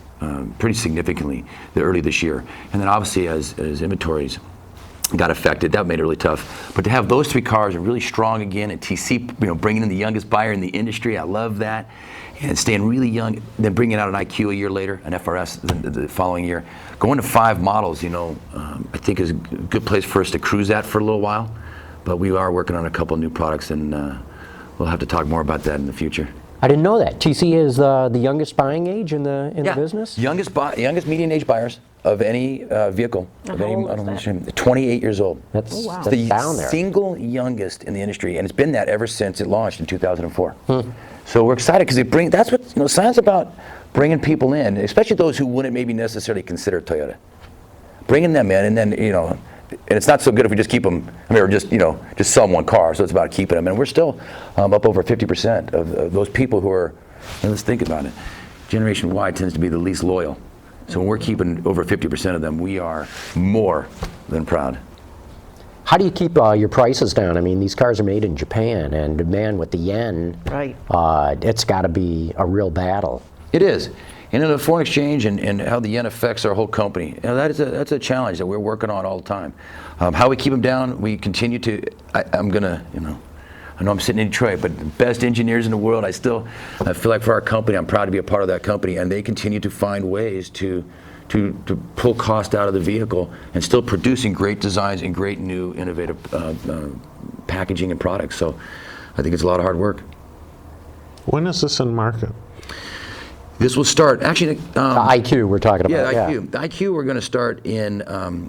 pretty significantly early this year. And then obviously as inventories got affected, that made it really tough. But to have those three cars are really strong again, and TC, bringing in the youngest buyer in the industry, I love that. And staying really young, then bringing out an IQ a year later, an FRS the following year. Going to 5 models, I think is a good place for us to cruise at for a little while. But we are working on a couple new products, and we'll have to talk more about that in the future. I didn't know that. TC is the youngest buying age in the business? Youngest median age buyers of any vehicle. Of any old is model, 28 years old. That's, wow. that's The down there. single youngest in the industry, and it's been that ever since it launched in 2004. So we're excited because that's what Scion's about, bringing people in, especially those who wouldn't maybe necessarily consider Toyota. Bringing them in, and then and it's not so good if we just keep them. Or just sell them one car. So it's about keeping them, and we're still up over 50% of those people who are. Let's think about it. Generation Y tends to be the least loyal. So when we're keeping over 50% of them, we are more than proud. How do you keep your prices down? I mean, these cars are made in Japan, and man, with the yen, Right. It's got to be a real battle. It is. And in the foreign exchange and how the yen affects our whole company, that's a challenge that we're working on all the time. How we keep them down, we continue to, I know I'm sitting in Detroit, but the best engineers in the world, I feel like for our company, I'm proud to be a part of that company, and they continue to find ways to pull cost out of the vehicle and still producing great designs and great new innovative packaging and products. So I think it's a lot of hard work. When is this in market? This will start, actually, The IQ we're talking about. yeah, the IQ. The IQ we're going to start in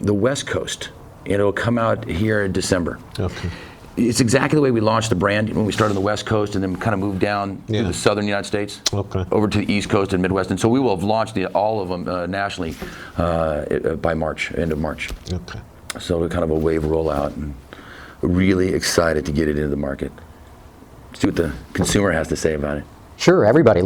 the West Coast, and it'll come out here in December. Okay. it's exactly the way we launched the brand when we started on the West Coast and then kind of moved down to the southern United States, over to the East Coast and Midwest. And so we will have launched all of them nationally by March, end of March. Okay. So we're kind of a wave rollout, and really excited to get it into the market. See what the consumer has to say about it. Sure, everybody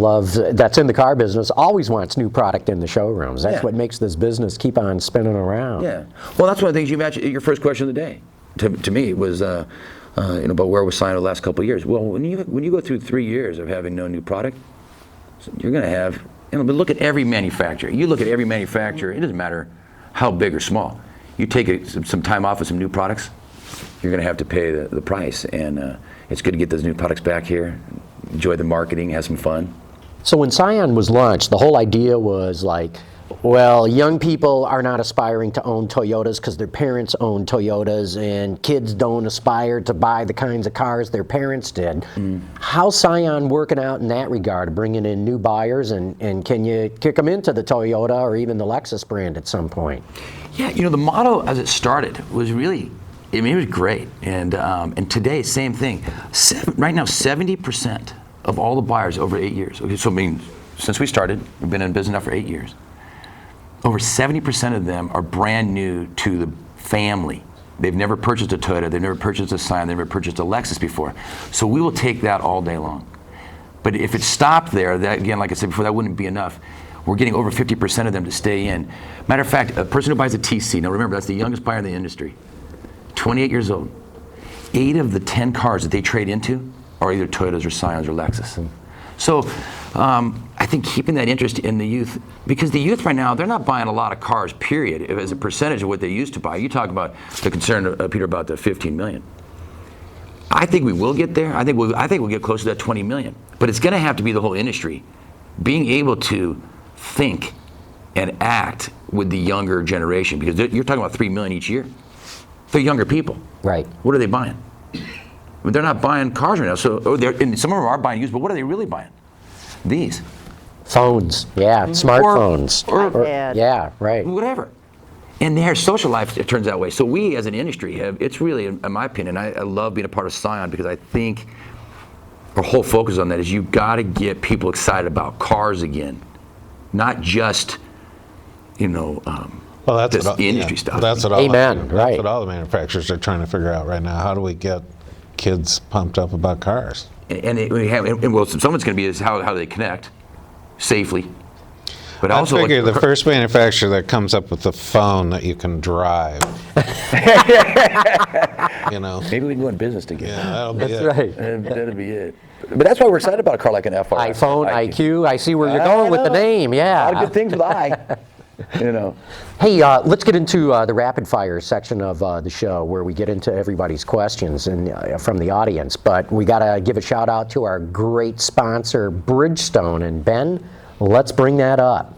that's in the car business always wants new product in the showrooms. That's what makes this business keep on spinning around. Yeah. Well, that's one of the things you mentioned. Your first question of the day, to me, was about where was Scion the last couple of years. Well, when you go through 3 years of having no new product, you're going to have. But look at every manufacturer. You look at every manufacturer. It doesn't matter how big or small. You take some time off of some new products, you're going to have to pay the price. And it's good to get those new products back here. Enjoy the marketing, have some fun. So when Scion was launched, the whole idea was like, well, young people are not aspiring to own Toyotas because their parents own Toyotas, and kids don't aspire to buy the kinds of cars their parents did. How's Scion working out in that regard, bringing in new buyers, and can you kick them into the Toyota or even the Lexus brand at some point? Yeah, the model as it started was really, it was great. And today, same thing. Right now, 70% of all the buyers over 8 years. Okay, so since we started, we've been in business now for 8 years. Over 70% of them are brand new to the family. They've never purchased a Toyota, they've never purchased a Scion, they've never purchased a Lexus before. So we will take that all day long. But if it stopped there, that, again, like I said before, that wouldn't be enough. We're getting over 50% of them to stay in. Matter of fact, a person who buys a TC, now remember, that's the youngest buyer in the industry, 28 years old. 8 of the 10 cars that they trade into are either Toyotas or Scions or Lexus. So I think keeping that interest in the youth, because the youth right now, they're not buying a lot of cars, period, as a percentage of what they used to buy. You talk about the concern, Peter, about the 15 million. I think we will get there. I think we'll get close to that 20 million. But it's going to have to be the whole industry being able to think and act with the younger generation, because you're talking about 3 million each year. They're younger people. Right. What are they buying? I mean, they're not buying cars right now. So, and some of them are buying used, but what are they really buying? These. Phones, yeah, smartphones. Or yeah, right. Whatever. And their social life, it turns that way. So we, as an industry, it's really, in my opinion, I love being a part of Scion, because I think our whole focus on that is you've got to get people excited about cars again, not just, well, that's this industry stuff. That's what all, Amen, that's right. what all the manufacturers are trying to figure out right now. How do we get kids pumped up about cars? And someone's going to be is how do they connect safely. But I also, figure the first manufacturer that comes up with a phone that you can drive. Maybe we can go in business together. Yeah, that'll be That's it. right. That'll be it. But that's why we're excited about a car like an FR. iPhone, IQ, I see where you're going with the name, yeah. A lot of good things with I. Hey, let's get into the rapid fire section of the show, where we get into everybody's questions and from the audience. But we got to give a shout out to our great sponsor, Bridgestone. And Ben, let's bring that up.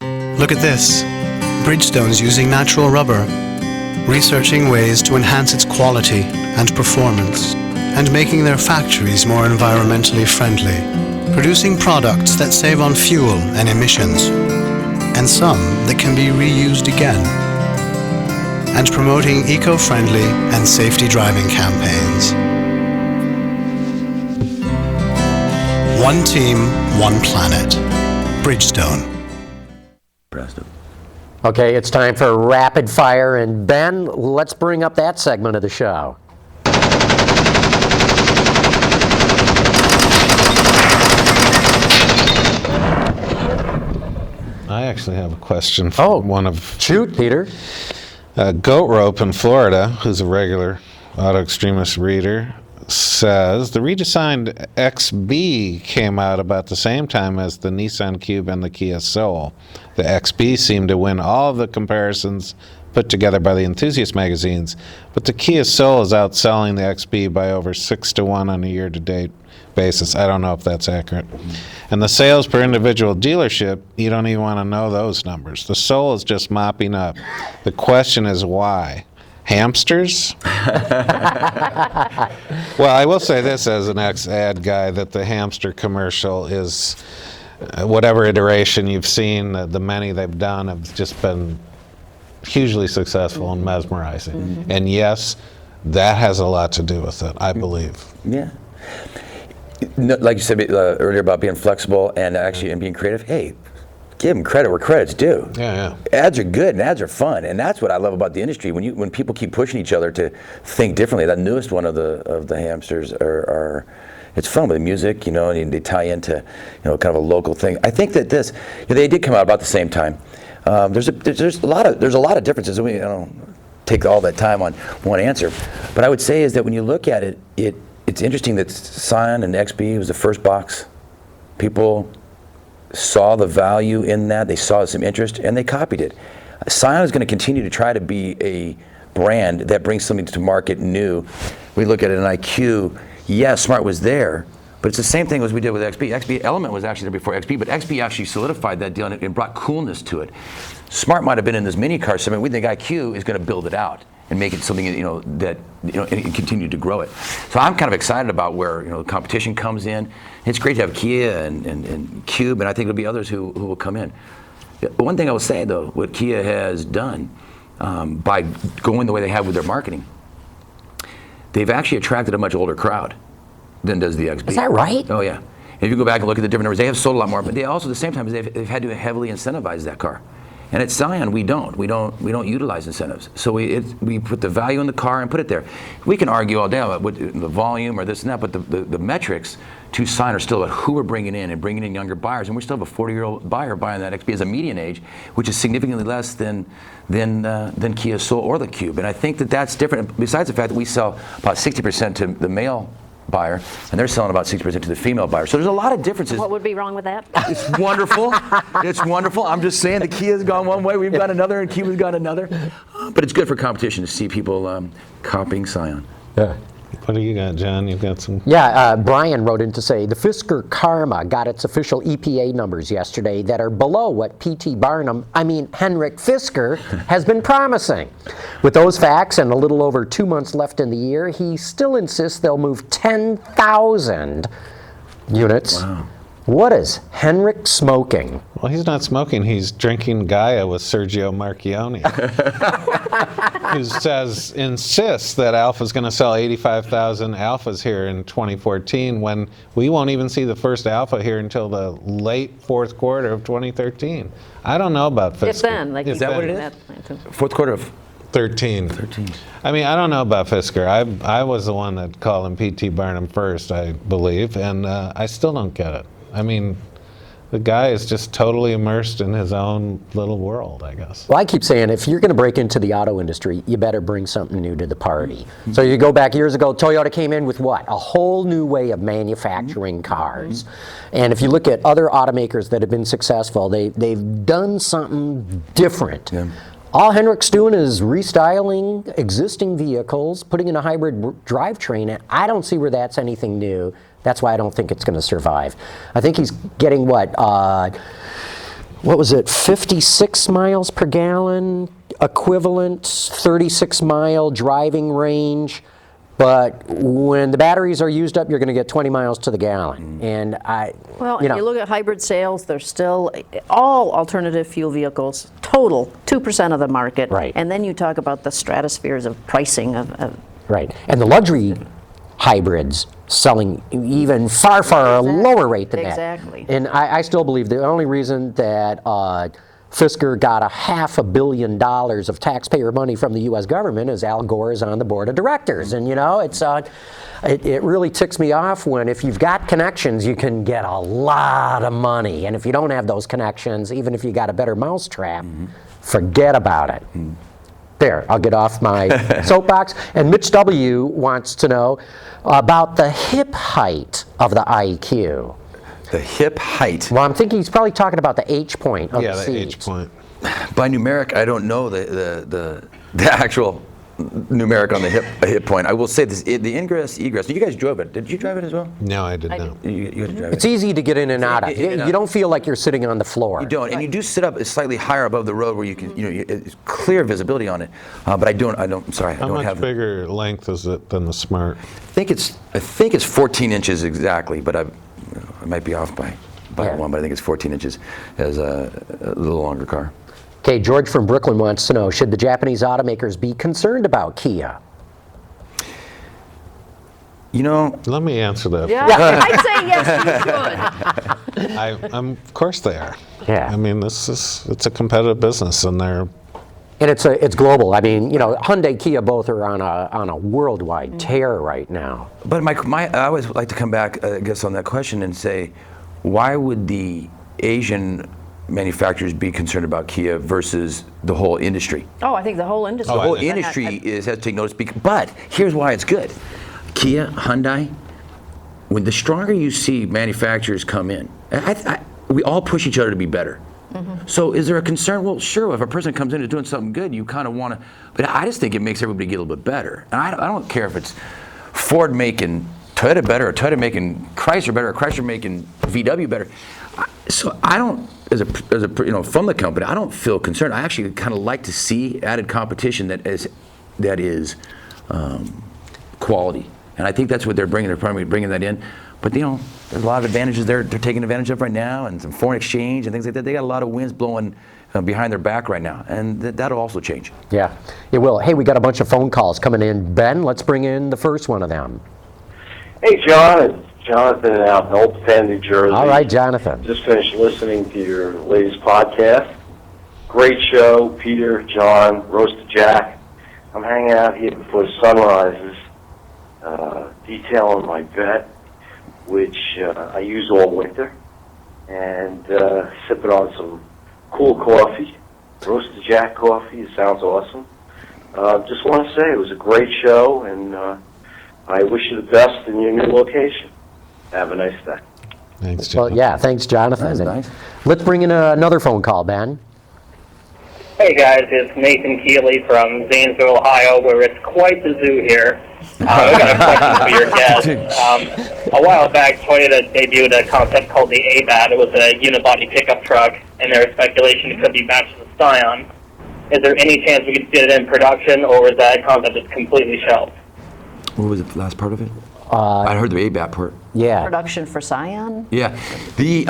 Look at this. Bridgestone's using natural rubber, researching ways to enhance its quality and performance, and making their factories more environmentally friendly, producing products that save on fuel and emissions, and some that can be reused again, and promoting eco-friendly and safety driving campaigns. One team, one planet. Bridgestone. Okay, it's time for rapid fire. And Ben, let's bring up that segment of the show. I actually have a question for one of Shoot, Peter. Goat Rope in Florida, who's a regular Autoextremist reader, says the redesigned XB came out about the same time as the Nissan Cube and the Kia Soul. The XB seemed to win all of the comparisons put together by the enthusiast magazines, but the Kia Soul is outselling the XB by over 6-to-1 on a year-to-date basis. I don't know if that's accurate. And the sales per individual dealership, you don't even want to know those numbers. The Soul is just mopping up. The question is why? Hamsters? Well, I will say this as an ex-ad guy, that the hamster commercial is, whatever iteration you've seen, the many they've done have just been hugely successful and mesmerizing. And yes, That has a lot to do with it, I believe. Yeah. No, like you said earlier about being flexible and being creative. Hey, give them credit where credit's due. Yeah. Ads are good and ads are fun, and that's what I love about the industry. When people keep pushing each other to think differently. That newest one of the hamsters are it's fun with the music, and they tie into kind of a local thing. I think that they did come out about the same time. There's a lot of differences. I don't take all that time on one answer, but I would say is that when you look at it, it's interesting that Scion and XB was the first box. People saw the value in that, they saw some interest, and they copied it. Scion is going to continue to try to be a brand that brings something to market new. We look at an IQ, Smart was there, but it's the same thing as we did with XB. XB Element was actually there before XB, but XB actually solidified that deal and brought coolness to it. Smart might have been in this mini car segment. We think IQ is going to build it out and make it something and continue to grow it. So I'm kind of excited about where the competition comes in. It's great to have Kia and Cube, and I think there'll be others who will come in. One thing I will say though, what Kia has done by going the way they have with their marketing, they've actually attracted a much older crowd than does the XB. Is that right? Oh yeah. If you go back and look at the different numbers, they have sold a lot more, but they also at the same time they've had to heavily incentivize that car. And at Scion, we don't utilize incentives. So we put the value in the car and put it there. We can argue all day about the volume or this and that, but the metrics to Scion are still about who we're bringing in and bringing in younger buyers. And we still have a 40-year-old buyer buying that XB as a median age, which is significantly less than Kia Soul or the Cube. And I think that's different. Besides the fact that we sell about 60% to the male buyer, and they're selling about 60% to the female buyer. So there's a lot of differences. What would be wrong with that? It's wonderful. It's wonderful. I'm just saying the Kia's gone one way, we've got another, and Kia's got another. But it's good for competition to see people copying Scion. Yeah. What do you got, John? You've got some... Yeah, Brian wrote in to say, the Fisker Karma got its official EPA numbers yesterday that are below what Henrik Fisker has been promising. With those facts and a little over 2 months left in the year, he still insists they'll move 10,000 units. Wow. What is Henrik smoking? Well, he's not smoking. He's drinking Gaia with Sergio Marchionne. Who insists that Alfa's going to sell 85,000 Alfas here in 2014 when we won't even see the first Alfa here until the late fourth quarter of 2013. I don't know about Fisker. It's then. Is that what it is? Fourth quarter of 13. I mean, I don't know about Fisker. I was the one that called him P.T. Barnum first, I believe, and I still don't get it. I mean, the guy is just totally immersed in his own little world, I guess. Well, I keep saying if you're going to break into the auto industry, you better bring something new to the party. So you go back years ago, Toyota came in with what? A whole new way of manufacturing cars. And if you look at other automakers that have been successful, they've done something different. Yeah. All Henrik's doing is restyling existing vehicles, putting in a hybrid drivetrain, and I don't see where that's anything new. That's why I don't think it's going to survive. I think he's getting what was it, 56 miles per gallon equivalent, 36-mile driving range. But when the batteries are used up, you're going to get 20 miles to the gallon. And if you look at hybrid sales, they're still all alternative fuel vehicles, total 2% of the market. Right. And then you talk about the stratospheres of pricing of right. And the luxury hybrids selling even far lower rate than that. Exactly. And I still believe the only reason that Fisker got $500 million of taxpayer money from the U.S. government is Al Gore is on the board of directors. And it really ticks me off when if you've got connections, you can get a lot of money. And if you don't have those connections, even if you got a better mousetrap, forget about it. There, I'll get off my soapbox. And Mitch W. wants to know about the hip height of the IQ. The hip height. Well, I'm thinking he's probably talking about the H point of the seats. Yeah, the H point. By numeric, I don't know the actual numeric on the hip point. I will say this: the ingress, egress. You guys drove it. Did you drive it as well? No, I did not. You had to drive it. It's easy to get in and out of. You don't feel like you're sitting on the floor. You don't, and you do sit up slightly higher above the road where you can, it's clear visibility on it. But I don't. Sorry, I don't have. How much bigger length is it than the Smart? I think it's 14 inches exactly, but I might be off by one. But I think it's 14 inches as a little longer car. Okay, George from Brooklyn wants to know, should the Japanese automakers be concerned about Kia? You know, Let me answer that. Yeah, I'd say yes, you should. Of course they are. Yeah. I mean, it's a competitive business, and they're. And it's global. I mean, Hyundai, Kia both are on a worldwide tear right now. but I always like to come back, I guess, on that question and say, why would the Asian manufacturers be concerned about Kia versus the whole industry? Oh, I think the whole industry. The whole And industry has to take notice. But here's why it's good. Kia, Hyundai, when the stronger you see manufacturers come in, we all push each other to be better. So is there a concern? Well, sure, if a person comes in and doing something good, you kind of want to, but I just think it makes everybody get a little bit better. And I don't care if it's Ford making Toyota better, or Toyota making Chrysler better, or Chrysler making VW better. So I don't, as a from the company, I don't feel concerned. I actually kind of like to see added competition that is quality, and I think that's what they're bringing. They're probably bringing that in. But there's a lot of advantages they're taking advantage of right now, and some foreign exchange and things like that. They got a lot of winds blowing behind their back right now, and that'll also change. Yeah, it will. Hey, we got a bunch of phone calls coming in. Ben, let's bring in the first one of them. Hey, John. It's Jonathan out in Old Penn, New Jersey. All right, Jonathan. Just finished listening to your latest podcast. Great show, Peter, John, Roasted Jack. I'm hanging out here before the sun rises, detailing my vet, which I use all winter, and sipping on some cool coffee, Roasted Jack coffee. It sounds awesome. Just want to say it was a great show, and I wish you the best in your new location. Have a nice day. Thanks, John. Well, yeah, thanks, Jonathan. That's And nice. Let's bring in another phone call, Ben. Hey guys, it's Nathan Keeley from Zanesville, Ohio, where it's quite the zoo here. I've got a question for your guest. A while back, Toyota debuted a concept called the A-Bat. It was a unibody pickup truck, and there was speculation it could be matched to the Scion. Is there any chance we could get it in production, or is that concept just completely shelved? What was the last part of it? I heard the A-Bat part. Yeah. Production for Scion? Yeah, the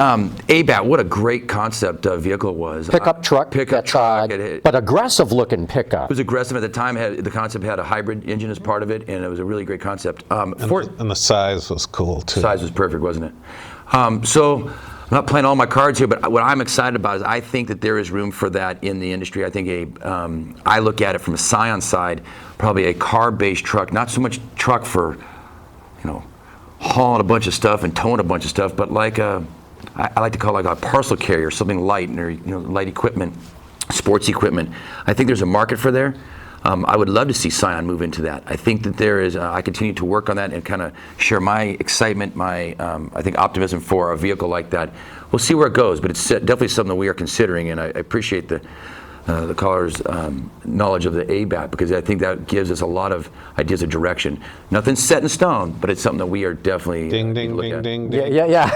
A-Bat, what a great concept vehicle it was. Pickup truck. Pickup truck. It But aggressive-looking pickup. was aggressive at the time. The concept had a hybrid engine as part of it, and it was a really great concept. And the size was cool, too. Size was perfect, wasn't it? So I'm not playing all my cards here, but what I'm excited about is I think that there is room for that in the industry. I think I look at it from a Scion side, probably a car-based truck, not so much truck for, hauling a bunch of stuff and towing a bunch of stuff, but like I like to call it like a parcel carrier, something light, or light equipment, sports equipment. I think there's a market for there. I would love to see Scion move into that. I think that there is. I continue to work on that and kind of share my excitement, my I think optimism for a vehicle like that. We'll see where it goes, but it's definitely something that we are considering, and I appreciate the caller's knowledge of the A-Bat, because I think that gives us a lot of ideas of direction. Nothing's set in stone, but it's something that we are definitely Ding, ding, look ding, at. ding, ding. Yeah.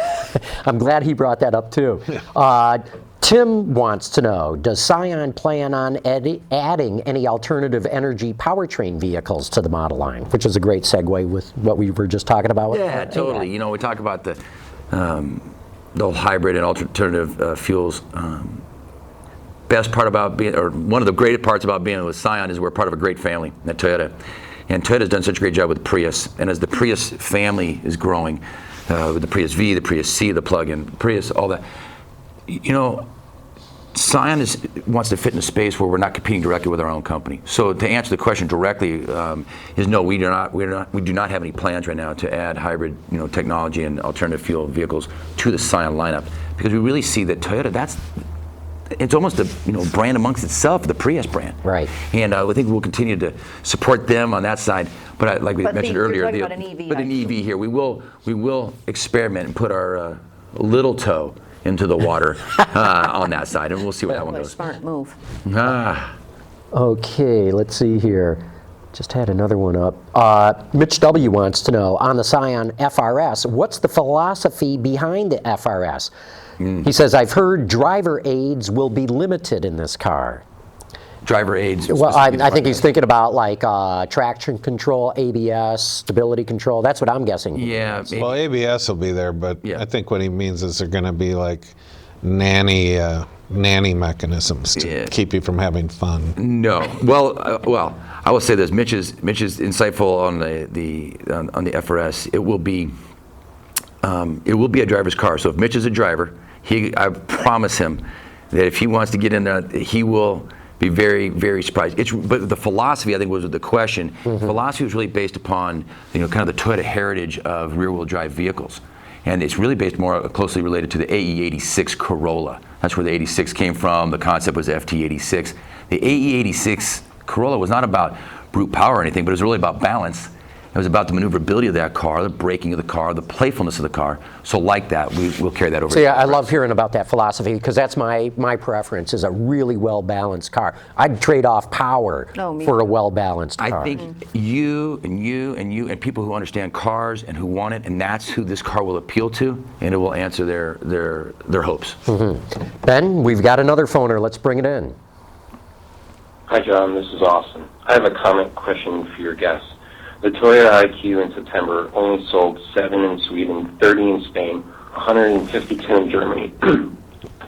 I'm glad he brought that up, too. Tim wants to know, does Scion plan on adding any alternative energy powertrain vehicles to the model line? Which is a great segue with what we were just talking about. Yeah, totally. We talk about the whole hybrid and alternative fuels. Best part about being, or one of the greatest parts about being with Scion, is we're part of a great family at Toyota. And Toyota's done such a great job with Prius. And as the Prius family is growing, with the Prius V, the Prius C, the plug-in, Prius, all that, Scion wants to fit in a space where we're not competing directly with our own company. So to answer the question directly, is no, we do not have any plans right now to add hybrid, technology and alternative fuel vehicles to the Scion lineup, because we really see that Toyota, it's almost a brand amongst itself, the Prius brand. Right. And I think we'll continue to support them on that side. But like we mentioned you're earlier, talking about an EV, but an EV here, we will experiment and put our little toe into the water on that side, and we'll see where that one What a goes. smart move. Okay, let's see here. Just had another one up. Mitch W. wants to know, on the Scion FRS, what's the philosophy behind the FRS? He says, I've heard driver aids will be limited in this car. Driver aids. Well, I think he's thinking about like traction control, ABS, stability control. That's what I'm guessing. Yeah. Maybe. Well, ABS will be there, but Yeah. I think what he means is they're going to be like nanny nanny mechanisms to keep you from having fun. No. Well, I will say this. Mitch is insightful on the FRS. It will be a driver's car. So if Mitch is a driver, I promise him that if he wants to get in there, he will be very, very surprised. But the philosophy, I think, was the question. Mm-hmm. Philosophy was really based upon, kind of the Toyota heritage of rear-wheel drive vehicles. And it's really based more closely related to the AE86 Corolla. That's where the 86 came from. The concept was FT86. The AE86 Corolla was not about brute power or anything, but it was really about balance. It was about the maneuverability of that car, the braking of the car, the playfulness of the car. So like that, we'll carry that over. So yeah, I love hearing about that philosophy, because that's my preference, is a really well-balanced car. I'd trade off power for a well-balanced car. I think you and people who understand cars and who want it, and that's who this car will appeal to, and it will answer their hopes. Mm-hmm. Ben, we've got another phoner. Let's bring it in. Hi, John. This is Austin. I have a comment question for your guests. The Toyota IQ in September only sold 7 in Sweden, 30 in Spain, 152 in Germany,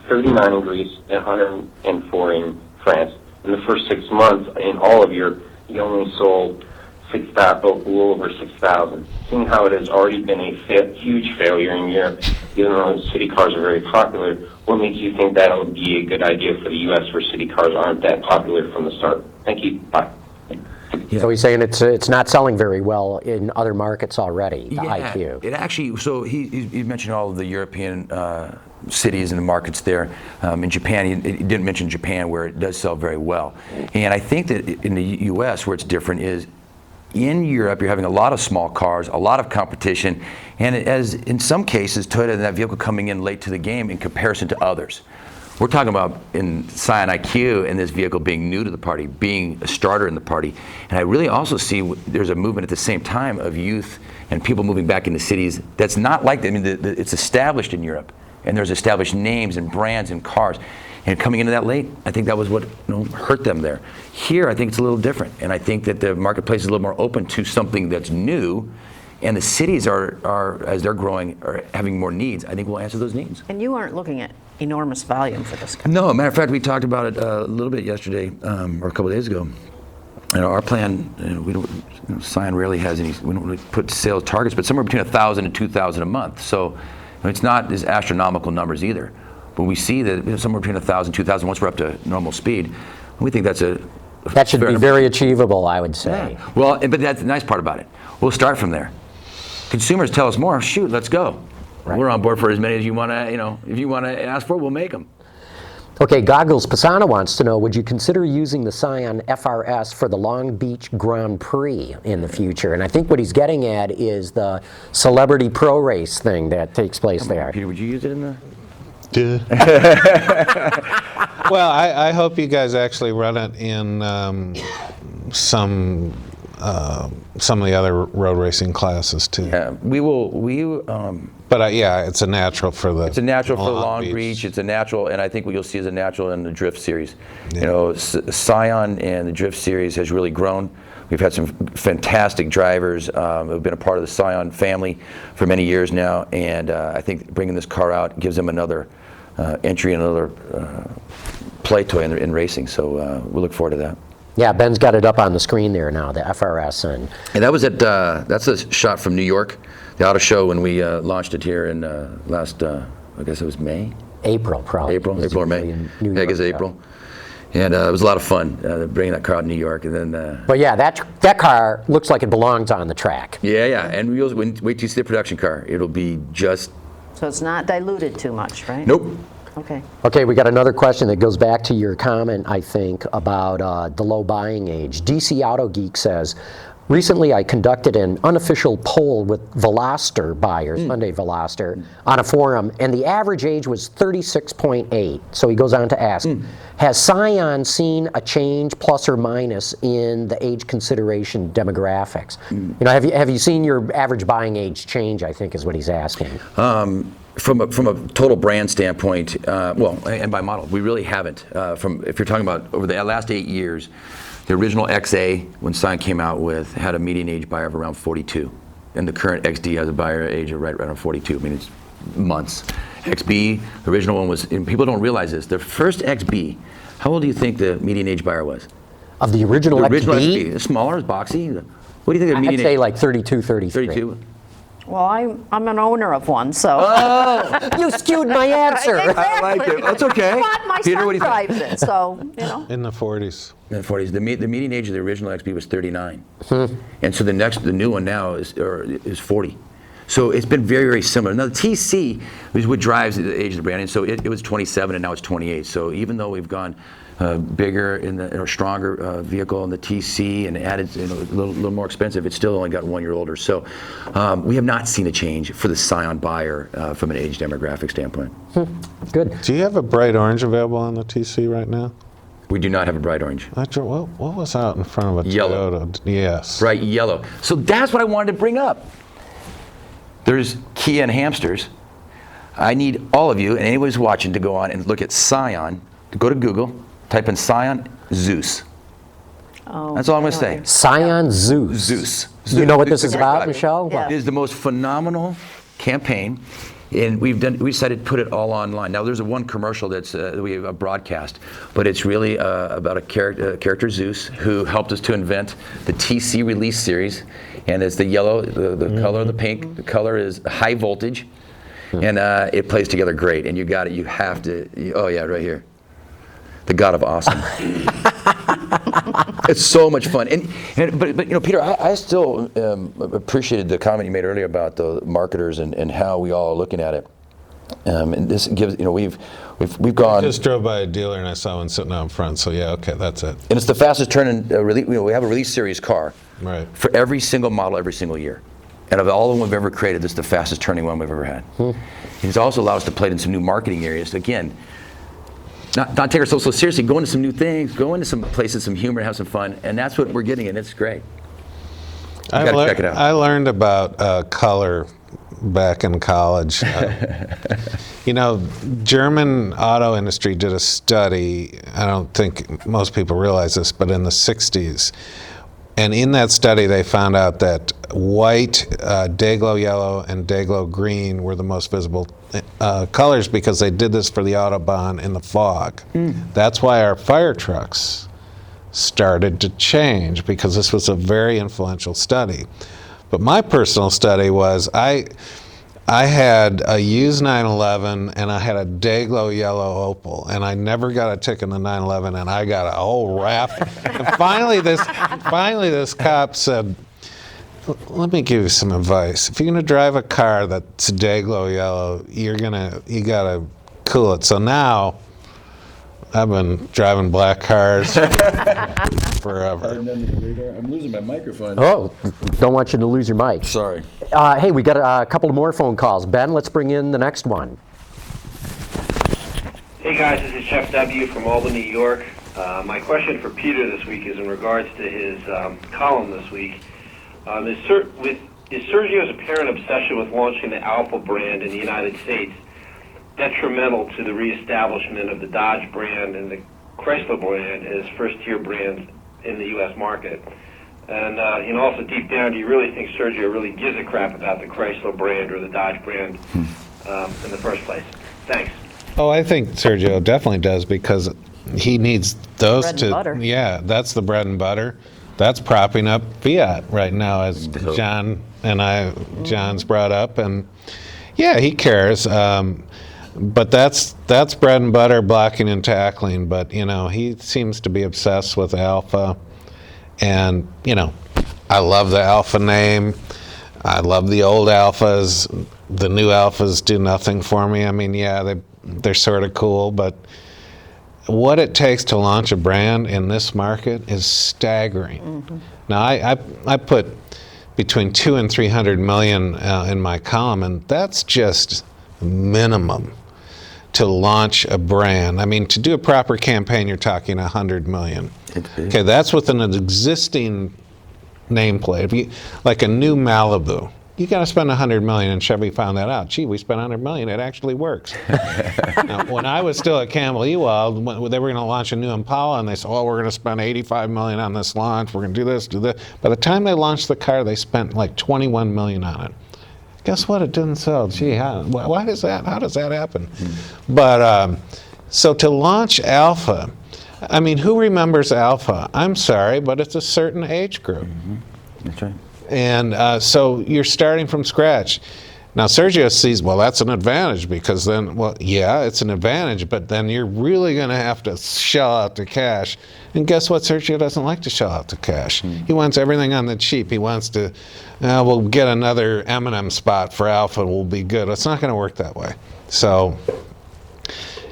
39 in Greece, and 104 in France. In the first 6 months, in all of Europe, you only sold a little over 6,000. Seeing how it has already been a huge failure in Europe, even though city cars are very popular, what makes you think that would be a good idea for the U.S. where city cars aren't that popular from the start? Thank you. Bye. Yeah. So he's saying it's not selling very well in other markets already, the IQ. It actually, so he mentioned all of the European cities and the markets there. In Japan, he didn't mention Japan, where it does sell very well. And I think that in the U.S. where it's different is, in Europe, you're having a lot of small cars, a lot of competition, and as in some cases, Toyota and that vehicle coming in late to the game in comparison to others. We're talking about in Scion IQ and this vehicle being new to the party, being a starter in the party. And I really also see there's a movement at the same time of youth and people moving back into cities that's not like that. I mean, it's established in Europe, and there's established names and brands and cars. And coming into that late, I think that was what hurt them there. Here, I think it's a little different. And I think that the marketplace is a little more open to something that's new. And the cities are, as they're growing, are having more needs. I think we'll answer those needs. And you aren't looking at enormous volume for this car. No, matter of fact, we talked about it a little bit yesterday, or a couple of days ago. Our plan, we don't, Scion rarely has any, we don't really put sales targets, but somewhere between 1,000 and 2,000 a month. So it's not as astronomical numbers either. But we see that somewhere between 1,000 and 2,000 once we're up to normal speed. We think that should be very achievable, I would say. Yeah. Well, but that's the nice part about it. We'll start from there. Consumers tell us more. Shoot, let's go. Right. We're on board for as many as you want to. If you want to ask for, we'll make them. Okay, Goggles Pisana wants to know: would you consider using the Scion FRS for the Long Beach Grand Prix in the future? And I think what he's getting at is the celebrity pro race thing that takes place there. Peter, would you use it in the? Well, I hope you guys actually run it in some of the other road racing classes too. Yeah, we will. But yeah, it's a natural for the. It's a natural for Long Beach. It's a natural, and I think what you'll see is a natural in the Drift Series. Yeah. Scion and the Drift Series has really grown. We've had some fantastic drivers who've been a part of the Scion family for many years now, and I think bringing this car out gives them another entry, another play toy in racing. So we look forward to that. Yeah, Ben's got it up on the screen there now, the FRS. And that was at, that's a shot from New York, the auto show when we launched it here in last, I guess it was May? April, probably. April or May. I guess April. And it was a lot of fun bringing that car out in New York. And then. But yeah, that car looks like it belongs on the track. Yeah, and wait till you see the production car. It'll be just. So it's not diluted too much, right? Nope. Okay. Okay, we got another question that goes back to your comment, I think, about the low buying age. DC Auto Geek says, recently I conducted an unofficial poll with Veloster buyers, Hyundai Veloster, on a forum, and the average age was 36.8. So he goes on to ask, has Scion seen a change, plus or minus, in the age consideration demographics? Have you seen your average buying age change, I think is what he's asking. From a total brand standpoint, and by model, we really haven't. If you're talking about over the last 8 years, the original XA, when Scion came out with, had a median age buyer of around 42. And the current XD has a buyer age of right around 42. I mean, it's months. XB, the original one was, and people don't realize this, the first XB, how old do you think the median age buyer was? Of the original The original XB? XB, it's smaller, it's boxy. What do you think the median I'd say age? like 32, 33. 32? Well, I'm an owner of one, so. Oh! You skewed my answer. I like it. That's okay. But my Peter, son what do you think? drives it, so, you know. In the 40s. In the 40s. The median age of the original XB was 39. And so the new one now is 40. So it's been very, very similar. Now the TC is what drives the age of the brand, and so it was 27 and now it's 28. So even though we've gone bigger in a stronger vehicle in the TC and added a little more expensive, it's still only got 1 year older. So we have not seen a change for the Scion buyer from an age demographic standpoint. Good. Do you have a bright orange available on the TC right now? We do not have a bright orange. What was out in front of a Yellow. Toyota? Yes. Bright yellow. So that's what I wanted to bring up. There's Kia and hamsters. I need all of you and anyone who's watching to go on and look at Scion. Go to Google, type in Scion Zeus. Oh, That's all I'm going to say. really? Scion Zeus. Zeus. You know what this is Zeus. about, Michelle? Yeah. It is the most phenomenal campaign, and we decided to put it all online. Now there's one commercial that's we have a broadcast, but it's really about a character Zeus who helped us to invent the TC release series, and it's the yellow, the color of the pink. The color is high voltage, and it plays together great. And you got it. You have to. Oh yeah, right here. The God of Awesome. It's so much fun. But you know, Peter, I still appreciated the comment you made earlier about the marketers and how we all are looking at it. And this gives, you know, we've gone. I just drove by a dealer and I saw one sitting out in front. So yeah, okay, that's it. And it's the fastest turning release. You know, we have a release series car Right. for every single model every single year. And of all of them we've ever created, this is the fastest turning one we've ever had. It's also allowed us to play it in some new marketing areas. Again, not take ourselves so seriously, go into some new things, go into some places, some humor, have some fun, and that's what we're getting, and it's great. You gotta check it out. I learned about color back in college. You know, German auto industry did a study, I don't think most people realize this, but in the 60s. And in that study, they found out that white, day-glow yellow, and day-glow green were the most visible colors because they did this for the Autobahn in the fog. That's why our fire trucks started to change, because this was a very influential study. But my personal study was I had a used 911 and I had a day-glow yellow Opel, and I never got a ticket in the 911, and I got a whole raft. And finally this cop said, "Let me give you some advice. If you're gonna drive a car that's day-glow yellow, you gotta cool it." So now I've been driving black cars forever. I'm losing my microphone. Oh, don't want you to lose your mic. Sorry. Hey, we got a couple of more phone calls. Ben, let's bring in the next one. Hey guys, this is Chef W. from Albany, New York. My question for Peter this week is in regards to his column this week. Is Sergio's apparent obsession with launching the Alfa brand in the United States detrimental to the reestablishment of the Dodge brand and the Chrysler brand as first-tier brands in the U.S. market? And you know, also deep down, do you really think Sergio really gives a crap about the Chrysler brand or the Dodge brand in the first place? Thanks. Oh, I think Sergio definitely does, because he needs those Bread and butter. Yeah, that's the bread and butter. That's propping up Fiat right now, as John's brought up, and yeah, he cares. But that's bread and butter, blocking and tackling. But you know, he seems to be obsessed with Alfa, and you know, I love the Alfa name. I love the old Alfas. The new Alfas do nothing for me. I mean, yeah, they're sort of cool, but what it takes to launch a brand in this market is staggering. Now, I put between 200 and 300 million in my column, and that's just minimum to launch a brand. I mean, to do a proper campaign, you're talking 100 million. Okay, that's with an existing nameplate. Like a new Malibu, you got to spend 100 million, and Chevy found that out. Gee, we spent 100 million, it actually works. Now, when I was still at Campbell Ewald, they were going to launch a new Impala, and they said, oh, we're going to spend 85 million on this launch, we're going to do this, do this. By the time they launched the car, they spent like 21 million on it. Guess what? It didn't sell. Gee, why does that? How does that happen? But so to launch Alpha, I mean, who remembers Alpha? I'm sorry, but it's a certain age group. That's right. And so you're starting from scratch. Now Sergio sees, well, that's an advantage because then, well, yeah, it's an advantage, but then you're really going to have to shell out the cash. And guess what? Sergio doesn't like to shell out the cash. He wants everything on the cheap. He wants to, we'll get another M&M spot for Alpha, we'll be good. It's not going to work that way. So,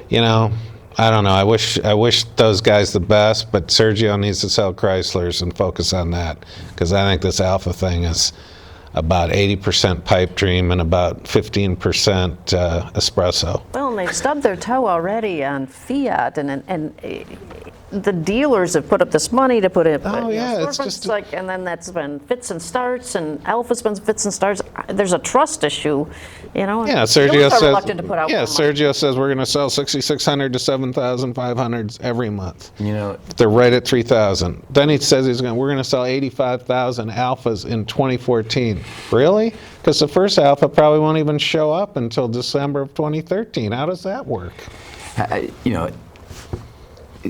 you know, I don't know. I wish those guys the best, but Sergio needs to sell Chryslers and focus on that, because I think this Alpha thing is about 80% pipe dream and about 15% espresso. Well, and they've stubbed their toe already on Fiat, and the dealers have put up this money to put it. Oh yeah, it's just like, and then that's been fits and starts, and Alpha's been fits and starts. There's a trust issue, you know. Yeah, Sergio says. Reluctant to put out Sergio says we're going to sell 6,600 to 7,500 every month. You know, they're right at 3,000. Then he says we're going to sell 85,000 Alphas in 2014. Really? Because the first Alpha probably won't even show up until December of 2013. How does that work? You know,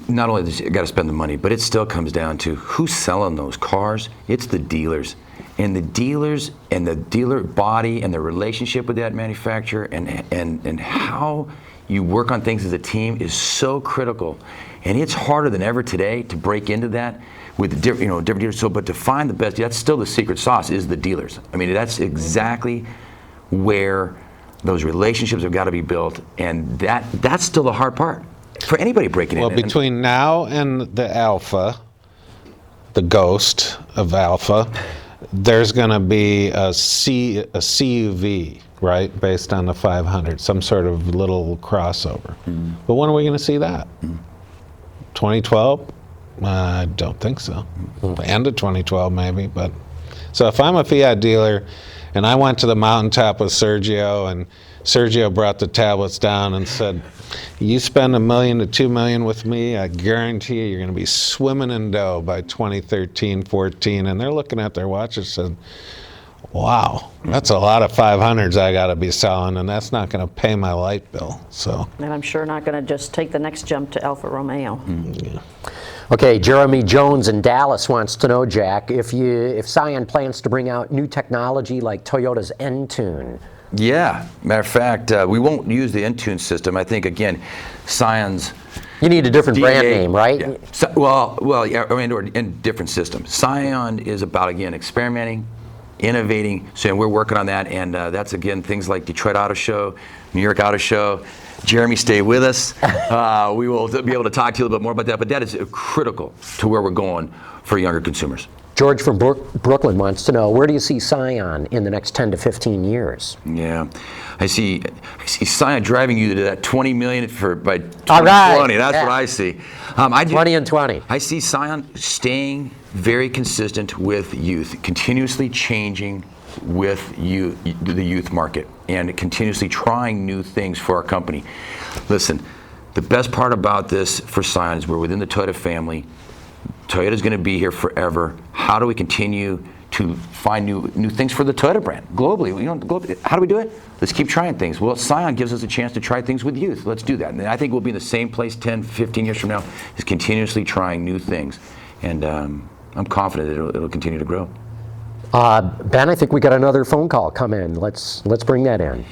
not only does you got to spend the money, but it still comes down to who's selling those cars. It's the dealers. And the dealers and the dealer body and the relationship with that manufacturer and how you work on things as a team is so critical. And it's harder than ever today to break into that with different dealers. So, but to find the best, that's still the secret sauce, is the dealers. I mean, that's exactly where those relationships have got to be built, and that's still the hard part for anybody breaking in. Well, between now and the Alpha, the ghost of Alpha, there's going to be a CUV, right, based on the 500, some sort of little crossover. But when are we going to see that? 2012? I don't think so. End of 2012 maybe. But so if I'm a Fiat dealer and I went to the mountaintop with Sergio, and Sergio brought the tablets down and said, you spend $1 million to $2 million with me, I guarantee you're going to be swimming in dough by 2013, 14. And they're looking at their watches and said, wow, that's a lot of 500s I got to be selling, and that's not going to pay my light bill. So. And I'm sure not going to just take the next jump to Alfa Romeo. Yeah. Okay, Jeremy Jones in Dallas wants to know, Jack, if Scion plans to bring out new technology like Toyota's Entune. Yeah, matter of fact, we won't use the Entune system. I think, again, Scion's... You need a different brand name, right? Yeah. Well, yeah, I mean, or in different systems. Scion is about, again, experimenting, innovating, so we're working on that, and that's, again, things like Detroit Auto Show, New York Auto Show. Jeremy, stay with us. We will be able to talk to you a little bit more about that, but that is critical to where we're going for younger consumers. George from Brooklyn wants to know, where do you see Scion in the next 10 to 15 years? Yeah, I see Scion driving you to that 20 million by 2020. All right. That's what I see. 20 and 20. I see Scion staying very consistent with youth, continuously changing with the youth market, and continuously trying new things for our company. Listen, the best part about this for Scion is we're within the Toyota family. Toyota's going to be here forever. How do we continue to find new things for the Toyota brand globally? How do we do it? Let's keep trying things. Well, Scion gives us a chance to try things with youth. Let's do that. And I think we'll be in the same place 10, 15 years from now, is continuously trying new things. And I'm confident it'll continue to grow. Ben, I think we got another phone call come in. Let's bring that in.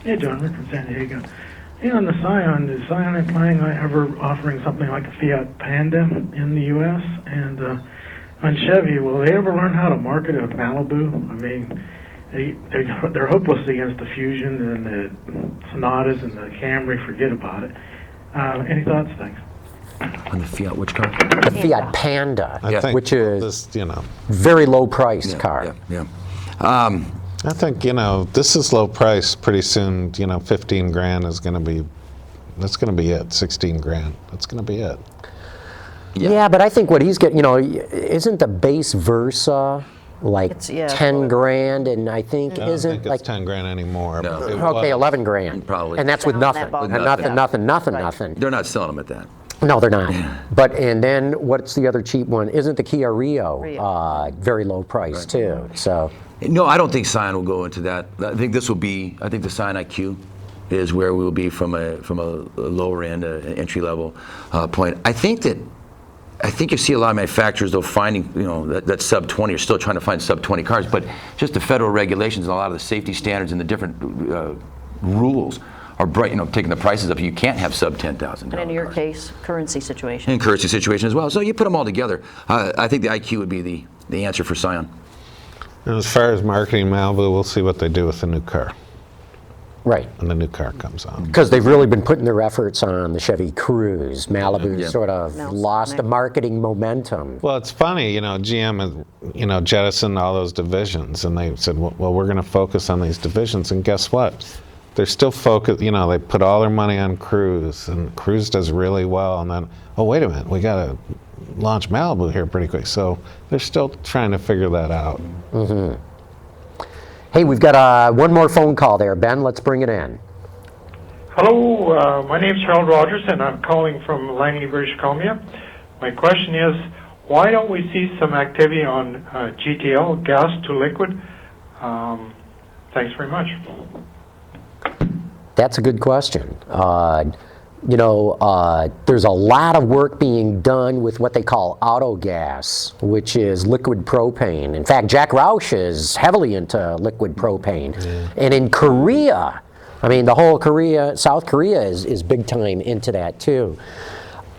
Hey, John, Rick from San Diego. Hey, on the Scion, is Scion planning on ever offering something like a Fiat Panda in the U.S.? And on Chevy, will they ever learn how to market a Malibu? I mean, they're hopeless against the Fusion and the Sonatas and the Camry. Forget about it. Any thoughts? Thanks. On the Fiat, which car? The Fiat Panda, which is this, very low priced car. Yeah. I think, this is low price. Pretty soon, 15 grand is going to be, that's going to be it. 16 grand, that's going to be it. Yeah, but I think what he's getting, isn't the base Versa like 10 grand, and I think I don't think it's 10 grand anymore. No. Okay, 11 grand. Probably. And that's with nothing. Nothing. They're not selling them at that. No, they're not. But, and then what's the other cheap one? Isn't the Kia Rio very low price too? So. No, I don't think Scion will go into that. I think the Scion IQ is where we will be from a lower end, an entry level point. I think you see a lot of manufacturers though finding, that sub 20 are still trying to find sub 20 cars, but just the federal regulations and a lot of the safety standards and the different rules are taking the prices up. You can't have sub $10,000. And in your case, currency situation. In currency situation as well. So you put them all together. I think the IQ would be the answer for Scion. And as far as marketing Malibu, we'll see what they do with the new car. Right. When the new car comes out. Because they've really been putting their efforts on the Chevy Cruze. Malibu's sort of lost a marketing momentum. Well, it's funny, GM has, jettisoned all those divisions, and they said, well, we're going to focus on these divisions, and guess what? They're still focused, they put all their money on Cruze, and Cruze does really well, and then, oh, wait a minute, we got to launch Malibu here pretty quick. So they're still trying to figure that out. Mm-hmm. Hey, we've got one more phone call there. Ben, let's bring it in. Hello, my name's Harold Rogers, and I'm calling from Langley, British Columbia. My question is, why don't we see some activity on GTL, gas to liquid? Thanks very much. That's a good question. There's a lot of work being done with what they call autogas, which is liquid propane. In fact, Jack Roush is heavily into liquid propane. Yeah. And in Korea, the whole South Korea is big time into that too.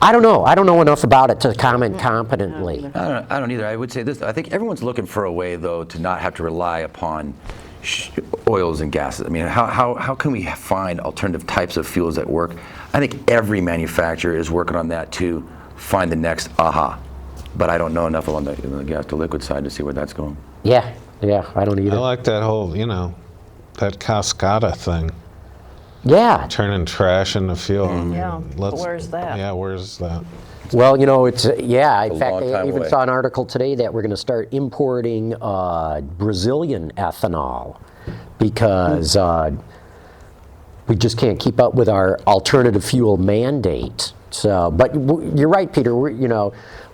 I don't know. I don't know enough about it to comment competently. I don't either. I would say this. I think everyone's looking for a way, though, to not have to rely upon oils and gases. How can we find alternative types of fuels that work? I think every manufacturer is working on that to find the next aha. But I don't know enough on the gas to liquid side to see where that's going. Yeah, I don't either. I like that whole, that Cascada thing. Yeah. Turning trash into fuel. But where's that? Yeah, where's that? Well, it's, in fact, I even saw an article today that we're going to start importing Brazilian ethanol because we just can't keep up with our alternative fuel mandate. So, but you're right, Peter,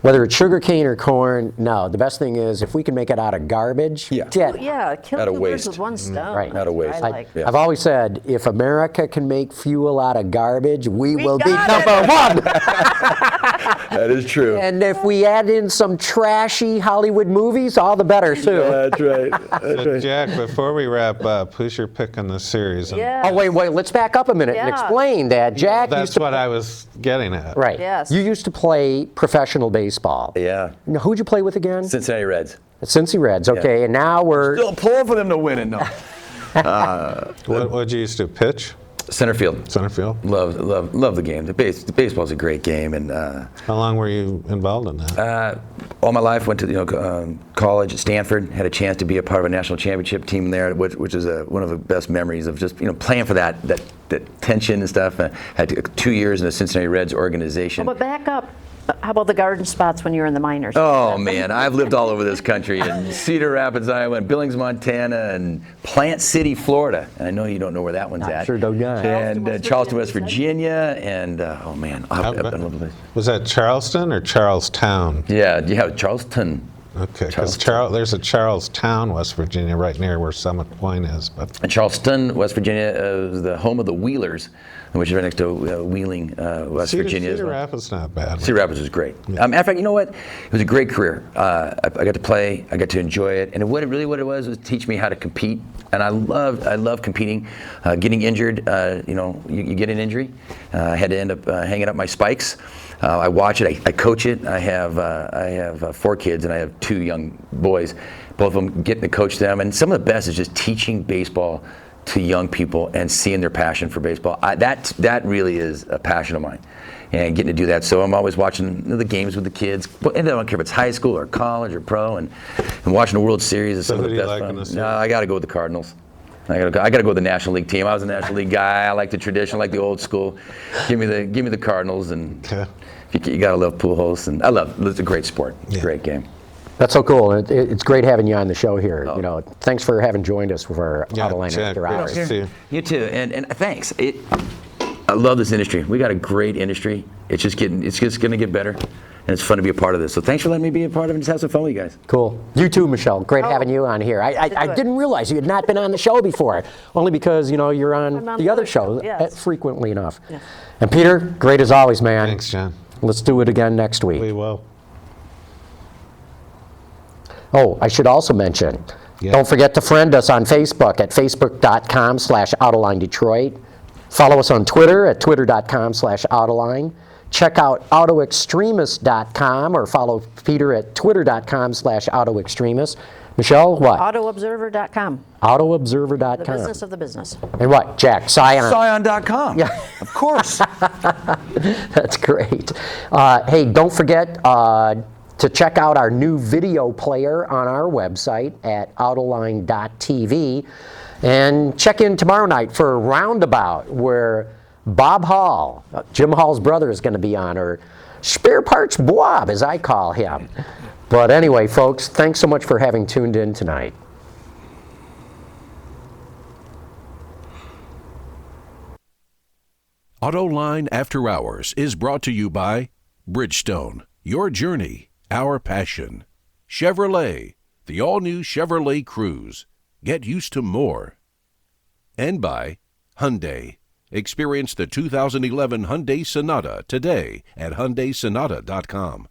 whether it's sugarcane or corn, no, the best thing is if we can make it out of garbage. Kill two birds with one stone. Right. Out of waste. I've always said, if America can make fuel out of garbage, we will be number one. That is true. And if we add in some trashy Hollywood movies, all the better, too. That's right. Jack, before we wrap up, who's your pick in this series? Oh, wait, let's back up a minute and explain that. Jack That's what I was getting at. Right. Yes. You used to play professional baseball. Yeah. Now, who'd you play with again? Cincinnati Reds. Cincy Reds, okay. And now we're still pulling for them to win it, no. What'd you used to pitch? Center field. Center field. Love the game. The baseball's a great game. And how long were you involved in that? All my life. Went to college at Stanford. Had a chance to be a part of a national championship team there, which is one of the best memories of just playing for that tension and stuff. Had 2 years in the Cincinnati Reds organization. But back up. How about the garden spots when you were in the minors? Oh, man, I've lived all over this country, in Cedar Rapids, Iowa, and Billings, Montana, and Plant City, Florida. And I know you don't know where that one's at. Sure don't know. And Charleston, West Virginia, and oh, man, I've been all over the place. Was that Charleston or Charlestown? Yeah, Charleston. Okay, because there's a Charlestown, West Virginia, right near where Summit Point is. But and Charleston, West Virginia, is the home of the Wheelers, which is right next to Wheeling, West Virginia. Cedar Rapids not bad. Cedar Rapids was great. Matter of fact, you know what? It was a great career. I got to play, I got to enjoy it, and what it was teach me how to compete. And I love competing. Getting injured, you get an injury. I had to end up hanging up my spikes. I watch it. I coach it. I have 4 kids, and I have 2 young boys. Both of them getting to coach them, and some of the best is just teaching baseball to young people and seeing their passion for baseball. That really is a passion of mine, and getting to do that. So I'm always watching the games with the kids, and I don't care if it's high school or college or pro, and watching the World Series is some of the best fun. No, I got to go with the Cardinals. I gotta go with the National League team. I was a National League guy. I like the tradition, I like the old school. Give me the Cardinals, and you gotta love Pujols, and it's a great sport. It's a great game. That's so cool. It's great having you on the show here. Thanks for having joined us for Autoline After Hours. You too, and thanks. I love this industry. We got a great industry. It's just going to get better. and it's fun to be a part of this. So thanks for letting me be a part of it and just have some fun with you guys. Cool. You too, Michelle. Great having you on here. I didn't realize you had not been on the show before, only because, you know, you're on the other show frequently enough. Yes. And Peter, great as always, man. Thanks, John. Let's do it again next week. We will. Oh, I should also mention, don't forget to friend us on Facebook at facebook.com/Autoline Detroit. Follow us on Twitter at twitter.com/Autoline. Check out Autoextremist.com or follow Peter at twitter.com/Autoextremist. Michelle, what? Autoobserver.com. Autoobserver.com. The business of the business. And what, Jack? Scion. Scion.com. Yeah. Of course. That's great. Hey, don't forget to check out our new video player on our website at autoline.tv. And check in tomorrow night for Roundabout, where Bob Hall, Jim Hall's brother, is going to be on, or Spare Parts Bob, as I call him. But anyway, folks, thanks so much for having tuned in tonight. Autoline After Hours is brought to you by Bridgestone, your journey, our passion. Chevrolet, the all-new Chevrolet Cruze. Get used to more. And by Hyundai. Experience the 2011 Hyundai Sonata today at HyundaiSonata.com.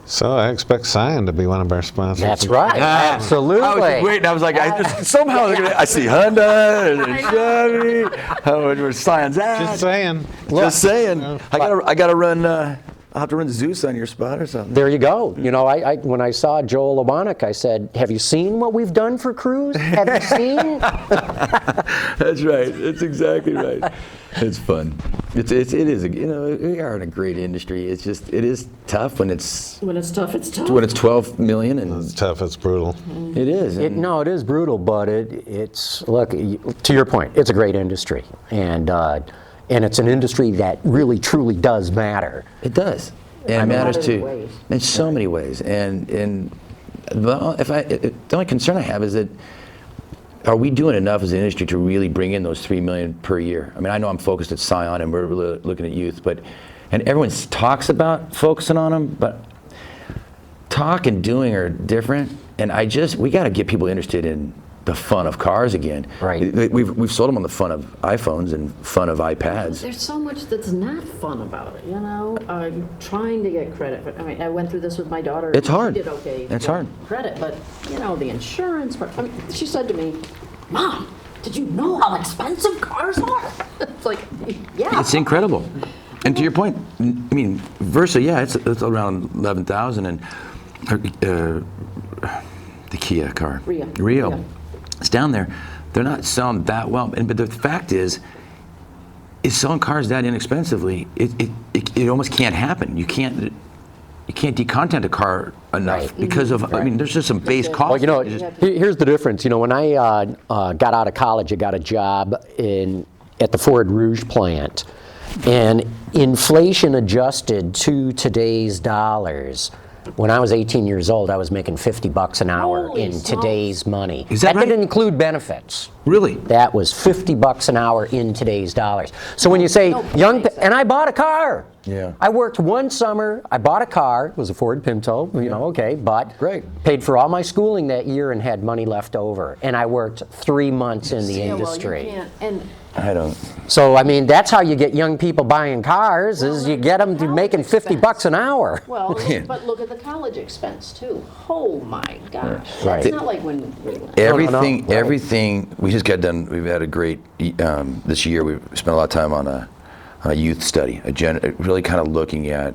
So I expect Scion to be one of our sponsors. That's right. Absolutely. I was waiting. I was like, somehow they're gonna, I see Honda and Chevy. Where Scion's at. Just saying. Just saying. I gotta run. I'll have to run Zeus on your spot or something. There you go. You know, when I saw Joel Obonic, I said, have you seen what we've done for Cruise? Have you seen? That's right. That's exactly right. It's fun. It is. You know, we are in a great industry. It's just, it is tough when it's. When it's tough, it's tough. When it's 12 million and. It's tough. It's brutal. It is. No, it is brutal, but it's look, to your point, it's a great industry, and it's an industry that really truly does matter. It does. And it matters too. In so many ways. And the only concern I have is that, are we doing enough as an industry to really bring in those 3 million per year? I mean, I know I'm focused at Scion and we're really looking at youth, and everyone talks about focusing on them, but talk and doing are different. And we got to get people interested in the fun of cars again. Right. We've sold them on the fun of iPhones and fun of iPads. There's so much that's not fun about it, you know? Trying to get credit. But, I mean, I went through this with my daughter. It's hard. She did okay. It's hard. Credit, but, you know, the insurance part. I mean, she said to me, Mom, did you know how expensive cars are? It's like, yeah. It's incredible. And to your point, I mean, Versa, yeah, it's around 11,000, and the Kia car. Rio. Yeah. It's down there. They're not selling that well, but the fact is selling cars that inexpensively, it almost can't happen. You can't decontent a car enough because of, I mean, there's just some base costs. Well, you know, here's the difference. You know, when I got out of college, I got a job at the Ford Rouge plant, and inflation adjusted to today's dollars. When I was 18 years old, I was making $50 an hour in today's money. Is that right? Didn't include benefits. Really? That was $50 an hour in today's dollars. So when you say and I bought a car. Yeah. I worked one summer. I bought a car. It was a Ford Pinto. You know, okay, but paid for all my schooling that year and had money left over. And I worked 3 months in the industry. Well, you can't, I don't. So I mean, that's how you get young people buying cars. Is you get them to making $50 an hour. Well, but look at the college expense too. Oh my gosh! Right. It's not like when everything. We just got done. We've had a great this year. We've spent a lot of time on a youth study, really kind of looking at,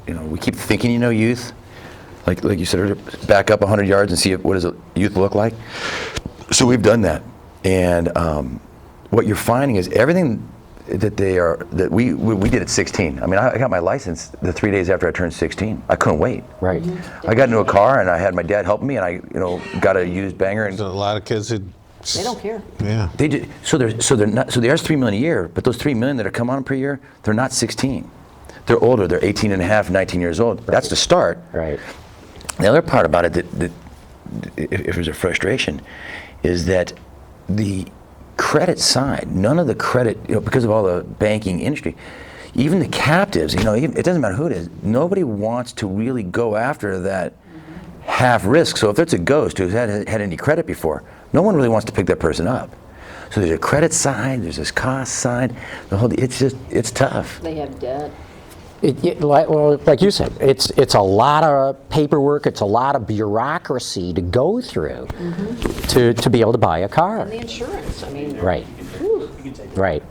you know, we keep thinking, you know, youth, like you said, back up 100 yards and see what does a youth look like. So we've done that, and what you're finding is everything that we did at 16. I mean, I got my license the 3 days after I turned 16. I couldn't wait. Right. I got into a car and I had my dad help me, and I, got a used banger. And there's a lot of kids who. They don't care. Yeah. They do. So they're not. So there's 3 million a year, but those 3 million that are coming on per year, they're not 16. They're older. They're 18 and a half, 19 years old. Right. That's the start. Right. The other part about it that if there's a frustration, is that the credit side, none of the credit, because of all the banking industry, even the captives, it doesn't matter who it is, nobody wants to really go after that half risk. So if it's a ghost who's had any credit before, no one really wants to pick that person up. So there's a credit side, there's this cost side, it's tough. They have debt. Like you said, it's a lot of paperwork, it's a lot of bureaucracy to go through to be able to buy a car. And the insurance, I mean. Right. Right.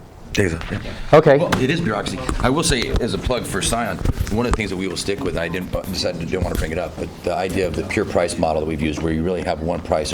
Okay. Well, it is bureaucracy. I will say, as a plug for Scion, one of the things that we will stick with, I didn't want to bring it up, but the idea of the pure price model that we've used, where you really have one price